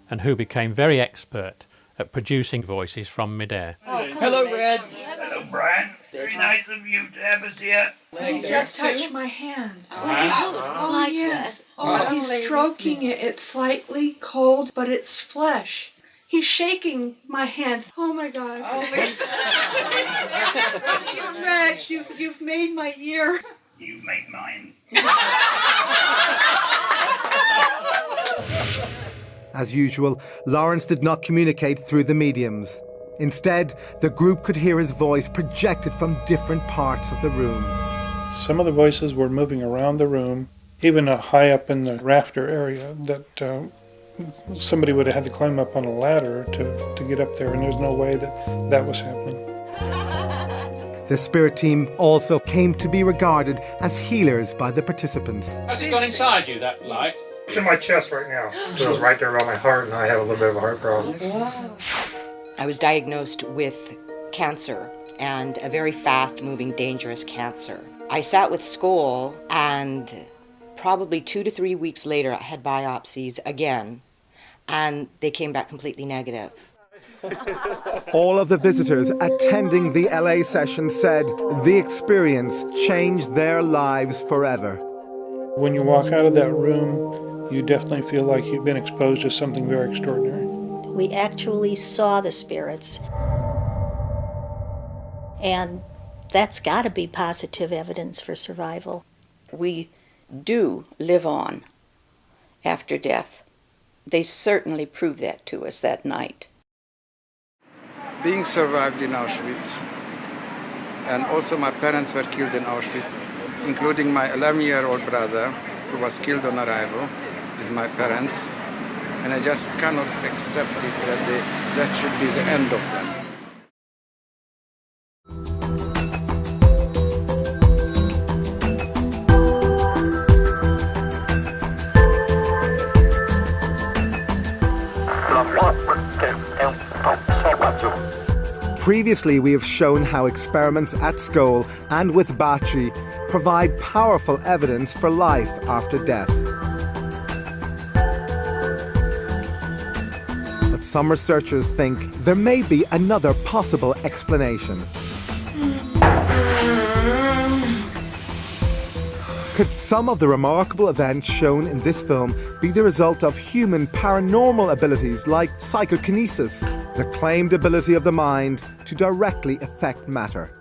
and who became very expert at producing voices from midair. Hello, Red. Hello, Brian. Very nice of you to have us here. He just touched my hand. Oh, yes. Oh, he's stroking it. It's slightly cold, but it's flesh. He's shaking my hand. Oh my God. Oh, Rex, you've made my year. You made mine. As usual, Lawrence did not communicate through the mediums. Instead, the group could hear his voice projected from different parts of the room. Some of the voices were moving around the room, even high up in the rafter area, that somebody would have had to climb up on a ladder to get up there, and there's no way that was happening. The spirit team also came to be regarded as healers by the participants. Has it gone inside you, that light? It's in my chest right now. It goes right there around my heart, and I have a little bit of a heart problem. I was diagnosed with cancer, and a very fast-moving, dangerous cancer. I sat with Scole, and probably 2 to 3 weeks later, I had biopsies again, and they came back completely negative. All of the visitors attending the LA session said the experience changed their lives forever. When you walk out of that room, you definitely feel like you've been exposed to something very extraordinary. We actually saw the spirits. And that's got to be positive evidence for survival. We do live on after death. They certainly proved that to us that night. Being survived in Auschwitz, and also my parents were killed in Auschwitz, including my 11-year-old brother, who was killed on arrival with my parents, and I just cannot accept it that that should be the end of them. Previously, we have shown how experiments at Scole and with Bachi provide powerful evidence for life after death. But some researchers think there may be another possible explanation. Could some of the remarkable events shown in this film be the result of human paranormal abilities like psychokinesis, the claimed ability of the mind to directly affect matter?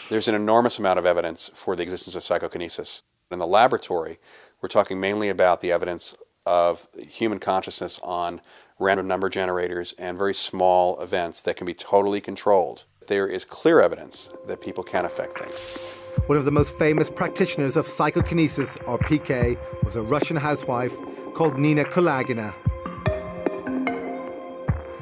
There's an enormous amount of evidence for the existence of psychokinesis. In the laboratory, we're talking mainly about the evidence of human consciousness on random number generators and very small events that can be totally controlled. There is clear evidence that people can affect things. One of the most famous practitioners of psychokinesis, or PK, was a Russian housewife called Nina Kulagina.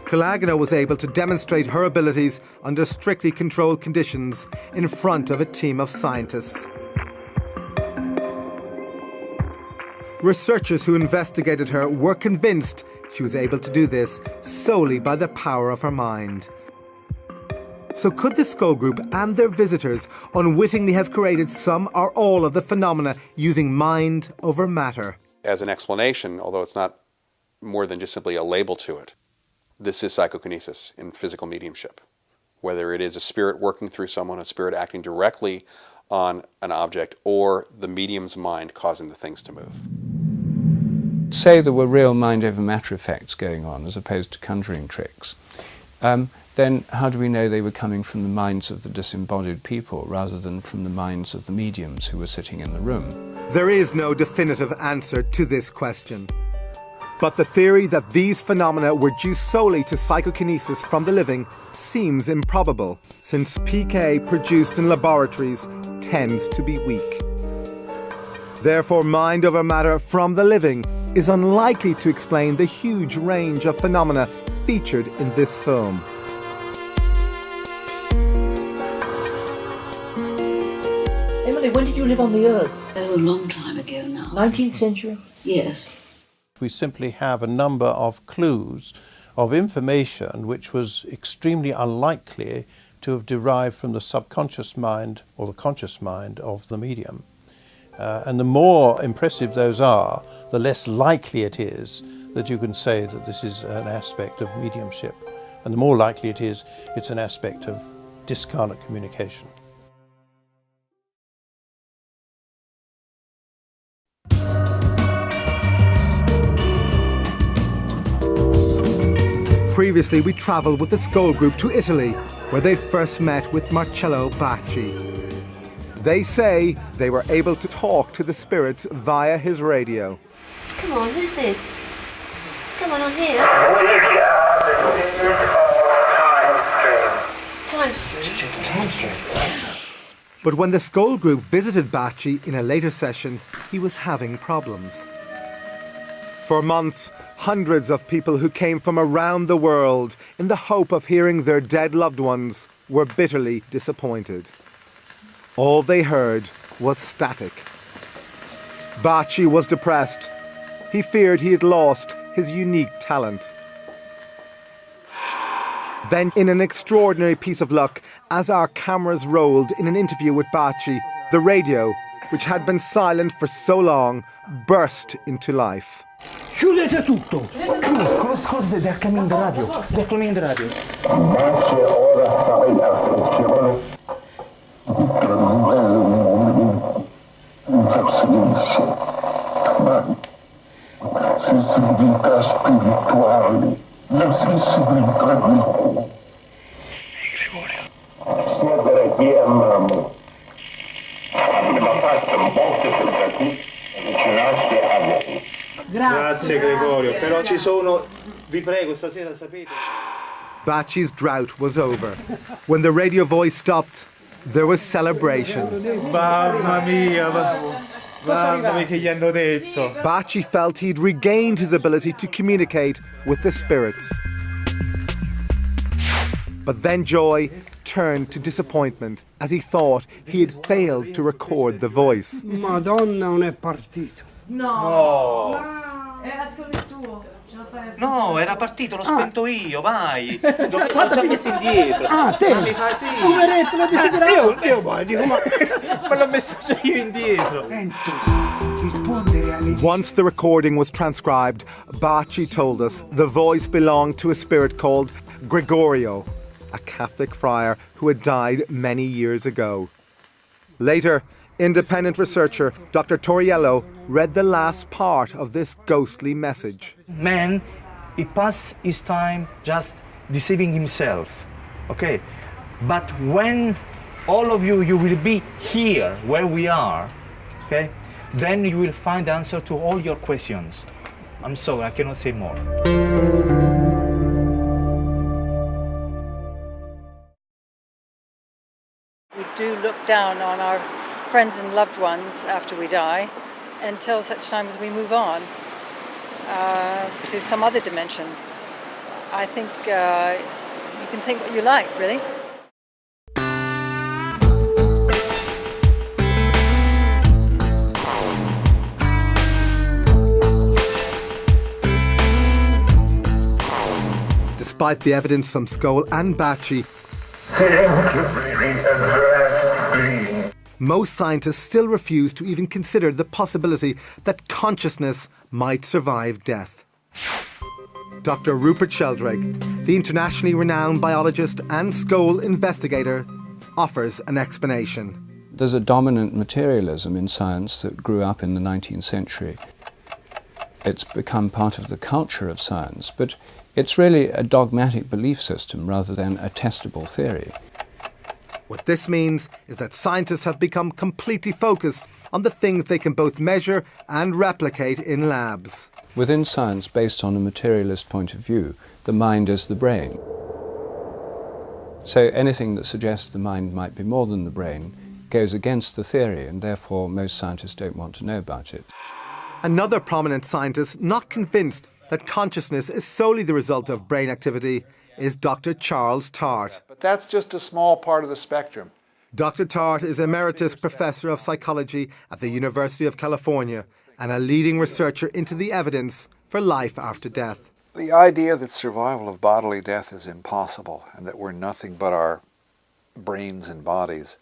Kulagina was able to demonstrate her abilities under strictly controlled conditions in front of a team of scientists. Researchers who investigated her were convinced she was able to do this solely by the power of her mind. So could the Scole group and their visitors unwittingly have created some or all of the phenomena using mind over matter? As an explanation, although it's not more than just simply a label to it, this is psychokinesis in physical mediumship. Whether it is a spirit working through someone, a spirit acting directly on an object, or the medium's mind causing the things to move. Say there were real mind over matter effects going on as opposed to conjuring tricks. Then how do we know they were coming from the minds of the disembodied people rather than from the minds of the mediums who were sitting in the room? There is no definitive answer to this question. But the theory that these phenomena were due solely to psychokinesis from the living seems improbable, since PK produced in laboratories tends to be weak. Therefore, mind over matter from the living is unlikely to explain the huge range of phenomena featured in this film. Emily, when did you live on the Earth? Oh, a long time ago now. 19th century? Yes. We simply have a number of clues of information which was extremely unlikely to have derived from the subconscious mind or the conscious mind of the medium. And the more impressive those are, the less likely it is that you can say that this is an aspect of mediumship. And the more likely it is, it's an aspect of discarnate communication. Previously, we travelled with the Scole group to Italy, where they first met with Marcello Bacci. They say they were able to talk to the spirits via his radio. Come on, who's this? Come on, I'm here. Time stream. But when the Scole group visited Bacci in a later session, he was having problems. For months, hundreds of people who came from around the world in the hope of hearing their dead loved ones were bitterly disappointed. All they heard was static. Bacci was depressed. He feared he had lost his unique talent. Then, in an extraordinary piece of luck, as our cameras rolled in an interview with Bacci, the radio, which had been silent for so long, burst into life. Chiudete tutto! Cosa they're coming the radio? They're coming the radio. Grazie Gregorio, però ci sono, vi prego, stasera sapete. Bacci's drought was over. When the radio voice stopped, there was celebration. Mamma mia, mamma mia che gli hanno detto. Bacci felt he'd regained his ability to communicate with the spirits. But then joy turned to disappointment as he thought he had failed to record the voice. Madonna, non è partito. No. Era solo il tuo. No, era partito, l'ho spento io, vai. L'ho già messo indietro. Ah, te? Mi fa sì. Poveretto, l'ho desiderato. Io poi dico, ma l'ho messo io indietro. Once the recording was transcribed, Bacci told us the voice belonged to a spirit called Gregorio, a Catholic friar who had died many years ago. Later, independent researcher Dr. Toriello read the last part of this ghostly message. Man, he passed his time just deceiving himself, okay? But when all of you will be here, where we are, okay? Then you will find the answer to all your questions. I'm sorry, I cannot say more. We do look down on our friends and loved ones after we die until such time as we move on. to some other dimension. I think you can think what you like, really. Despite the evidence from Scole and Bacci, most scientists still refuse to even consider the possibility that consciousness might survive death. Dr. Rupert Sheldrake, the internationally renowned biologist and Scole investigator, offers an explanation. There's a dominant materialism in science that grew up in the 19th century. It's become part of the culture of science, but it's really a dogmatic belief system rather than a testable theory. What this means is that scientists have become completely focused on the things they can both measure and replicate in labs. Within science, based on a materialist point of view, the mind is the brain. So anything that suggests the mind might be more than the brain goes against the theory, and therefore most scientists don't want to know about it. Another prominent scientist not convinced that consciousness is solely the result of brain activity is Dr. Charles Tart. But that's just a small part of the spectrum. Dr. Tart is Emeritus Professor of Psychology at the University of California and a leading researcher into the evidence for life after death. The idea that survival of bodily death is impossible and that we're nothing but our brains and bodies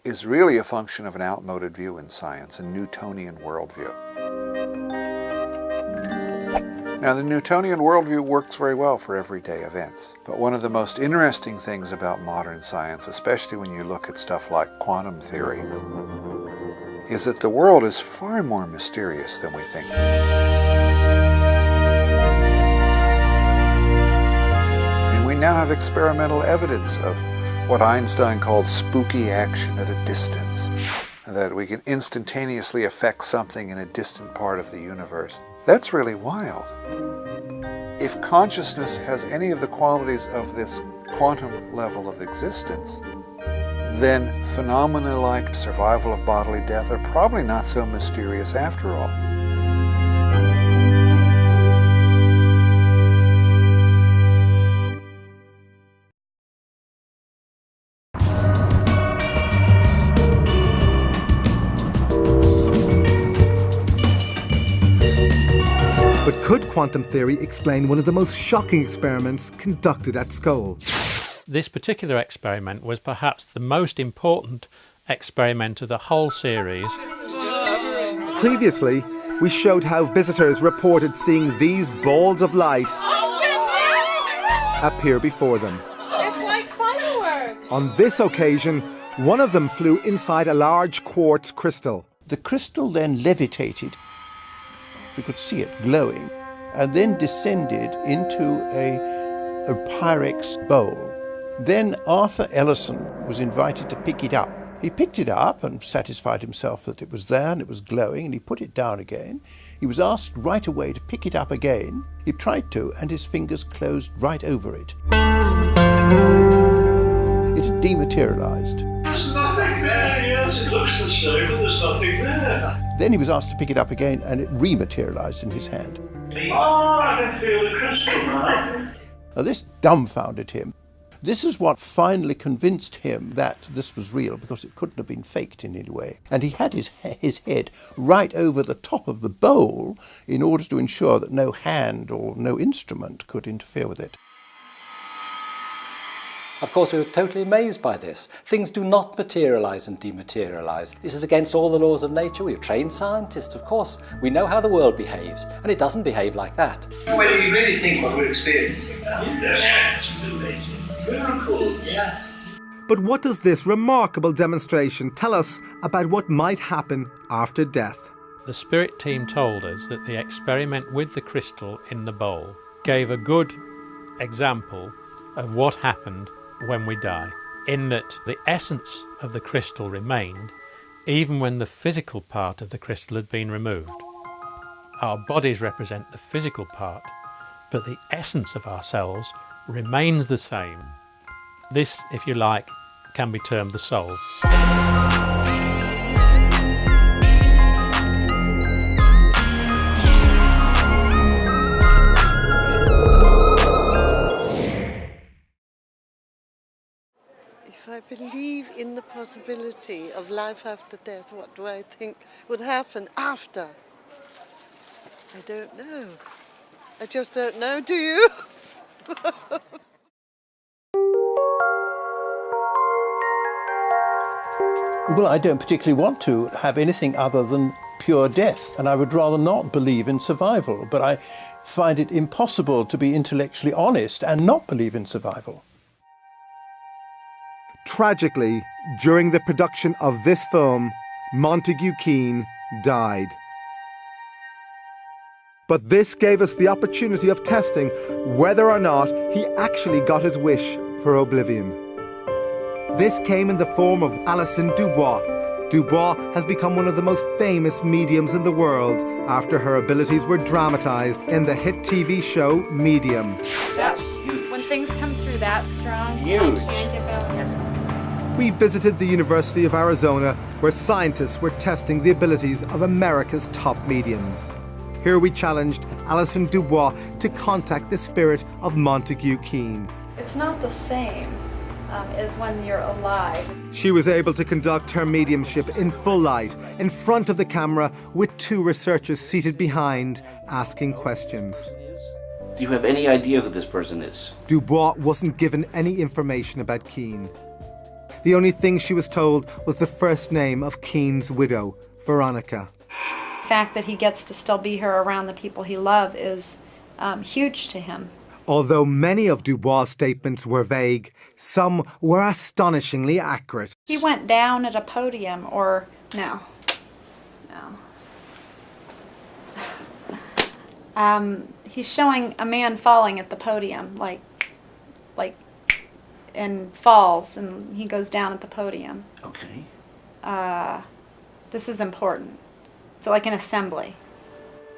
is really a function of an outmoded view in science, a Newtonian worldview. Now, the Newtonian worldview works very well for everyday events, but one of the most interesting things about modern science, especially when you look at stuff like quantum theory, is that the world is far more mysterious than we think. And we now have experimental evidence of what Einstein called spooky action at a distance, that we can instantaneously affect something in a distant part of the universe. That's really wild. If consciousness has any of the qualities of this quantum level of existence, then phenomena like survival of bodily death are probably not so mysterious after all. But could quantum theory explain one of the most shocking experiments conducted at Scole? This particular experiment was perhaps the most important experiment of the whole series. Previously, we showed how visitors reported seeing these balls of light appear before them. It's like fireworks. On this occasion, one of them flew inside a large quartz crystal. The crystal then levitated. We could see it glowing, and then descended into a Pyrex bowl. Then Arthur Ellison was invited to pick it up. He picked it up and satisfied himself that it was there and it was glowing, and he put it down again. He was asked right away to pick it up again. He tried to, and his fingers closed right over it. It had dematerialized. There's nothing there, yes, it looks the same, but there's nothing there. Then he was asked to pick it up again, and it rematerialized in his hand. Oh, I can feel the crystal now. Now this dumbfounded him. This is what finally convinced him that this was real, because it couldn't have been faked in any way. And he had his head right over the top of the bowl in order to ensure that no hand or no instrument could interfere with it. Of course, we were totally amazed by this. Things do not materialize and dematerialize. This is against all the laws of nature. We're trained scientists, of course. We know how the world behaves, and it doesn't behave like that. When you really think what we're experiencing now, yes, it's amazing. Miracle, yes. But what does this remarkable demonstration tell us about what might happen after death? The spirit team told us that the experiment with the crystal in the bowl gave a good example of what happened when we die, in that the essence of the crystal remained even when the physical part of the crystal had been removed. Our bodies represent the physical part, but the essence of ourselves remains the same. This, if you like, can be termed the soul. believe in the possibility of life after death. What do I think would happen after? I don't know. I just don't know, do you? Well, I don't particularly want to have anything other than pure death, and I would rather not believe in survival, but I find it impossible to be intellectually honest and not believe in survival. Tragically, during the production of this film, Montague Keane died. But this gave us the opportunity of testing whether or not he actually got his wish for oblivion. This came in the form of Alison Dubois. Dubois has become one of the most famous mediums in the world after her abilities were dramatised in the hit TV show Medium. That's huge. When things come through that strong, Huge. I can't get out. We visited the University of Arizona, where scientists were testing the abilities of America's top mediums. Here we challenged Alison Dubois to contact the spirit of Montague Keane. It's not the same as when you're alive. She was able to conduct her mediumship in full light, in front of the camera, with two researchers seated behind, asking questions. Do you have any idea who this person is? Dubois wasn't given any information about Keane. The only thing she was told was the first name of Keane's widow, Veronica. The fact that he gets to still be here around the people he loves is huge to him. Although many of Dubois' statements were vague, some were astonishingly accurate. He went down at a podium, or no. He's showing a man falling at the podium, like, and falls, and he goes down at the podium. Okay. This is important. So like an assembly.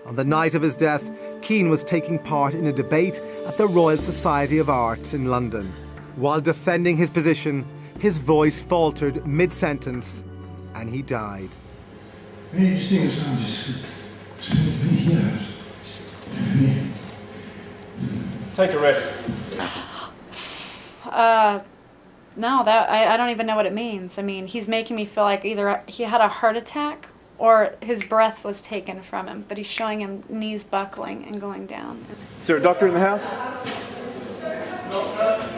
On the night of his death, Keane was taking part in a debate at the Royal Society of Arts in London. While defending his position, his voice faltered mid-sentence, and he died. Many distinguished scientists spent many years studying. Take a rest. No, I don't even know what it means. I mean, he's making me feel like either he had a heart attack or his breath was taken from him, but he's showing him knees buckling and going down. Is there a doctor in the house?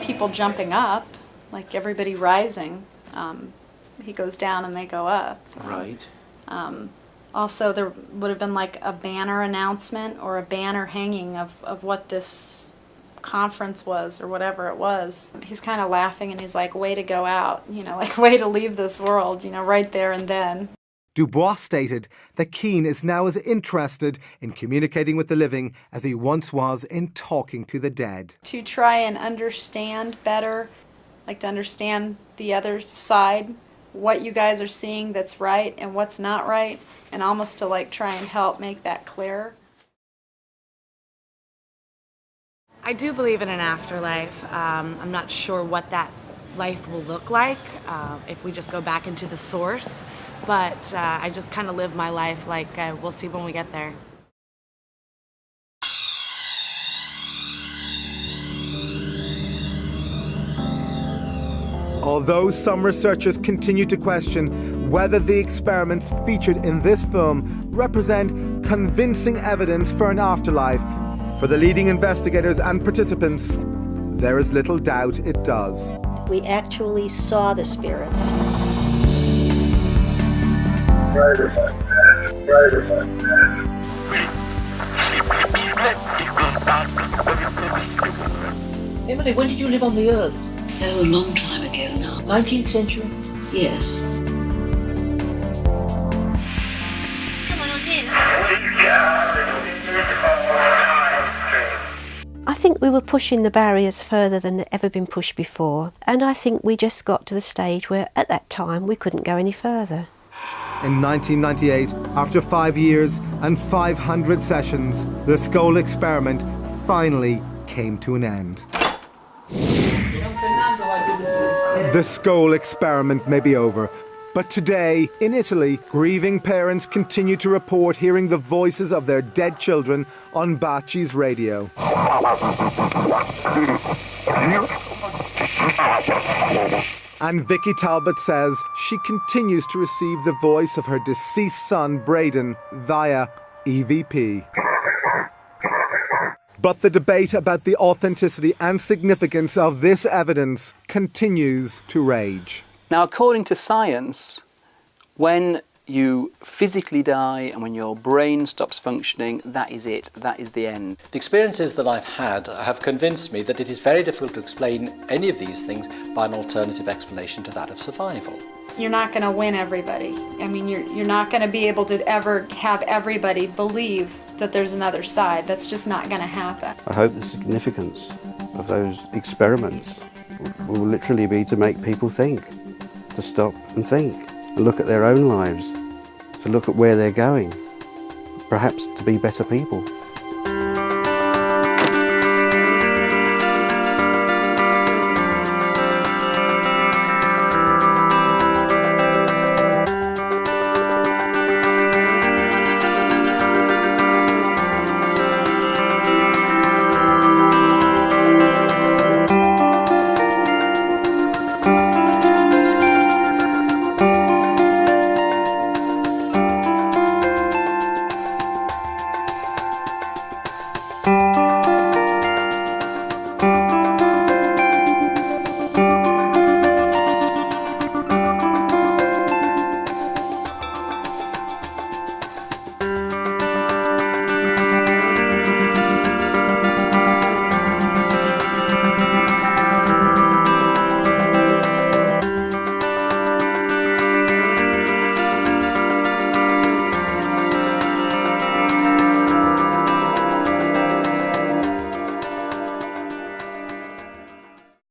People jumping up, like everybody rising. He goes down and they go up. Right. Also, there would have been like a banner announcement or a banner hanging of what this conference was or whatever it was. He's kind of laughing and he's like, way to go out, like way to leave this world, right there and then. Dubois stated that Keane is now as interested in communicating with the living as he once was in talking to the dead. To try and understand better, like to understand the other side, what you guys are seeing that's right and what's not right, and almost to like try and help make that clearer. I do believe in an afterlife. I'm not sure what that life will look like if we just go back into the source, but I just kind of live my life like we'll see when we get there. Although some researchers continue to question whether the experiments featured in this film represent convincing evidence for an afterlife, for the leading investigators and participants, there is little doubt it does. We actually saw the spirits. Emily, when did you live on the Earth? Oh, a long time ago now. 19th century? Yes. Come on in. I think we were pushing the barriers further than had ever been pushed before, and I think we just got to the stage where at that time we couldn't go any further. In 1998, after 5 years and 500 sessions, the Scole experiment finally came to an end. The Scole experiment may be over, but today, in Italy, grieving parents continue to report hearing the voices of their dead children on Baci's radio. And Vicky Talbot says she continues to receive the voice of her deceased son, Braden, via EVP. But the debate about the authenticity and significance of this evidence continues to rage. Now, according to science, when you physically die and when your brain stops functioning, that is it, that is the end. The experiences that I've had have convinced me that it is very difficult to explain any of these things by an alternative explanation to that of survival. You're not going to win everybody. I mean, you're not going to be able to ever have everybody believe that there's another side. That's just not going to happen. I hope the significance of those experiments will literally be to make people think, to stop and think, and look at their own lives, to look at where they're going, perhaps to be better people.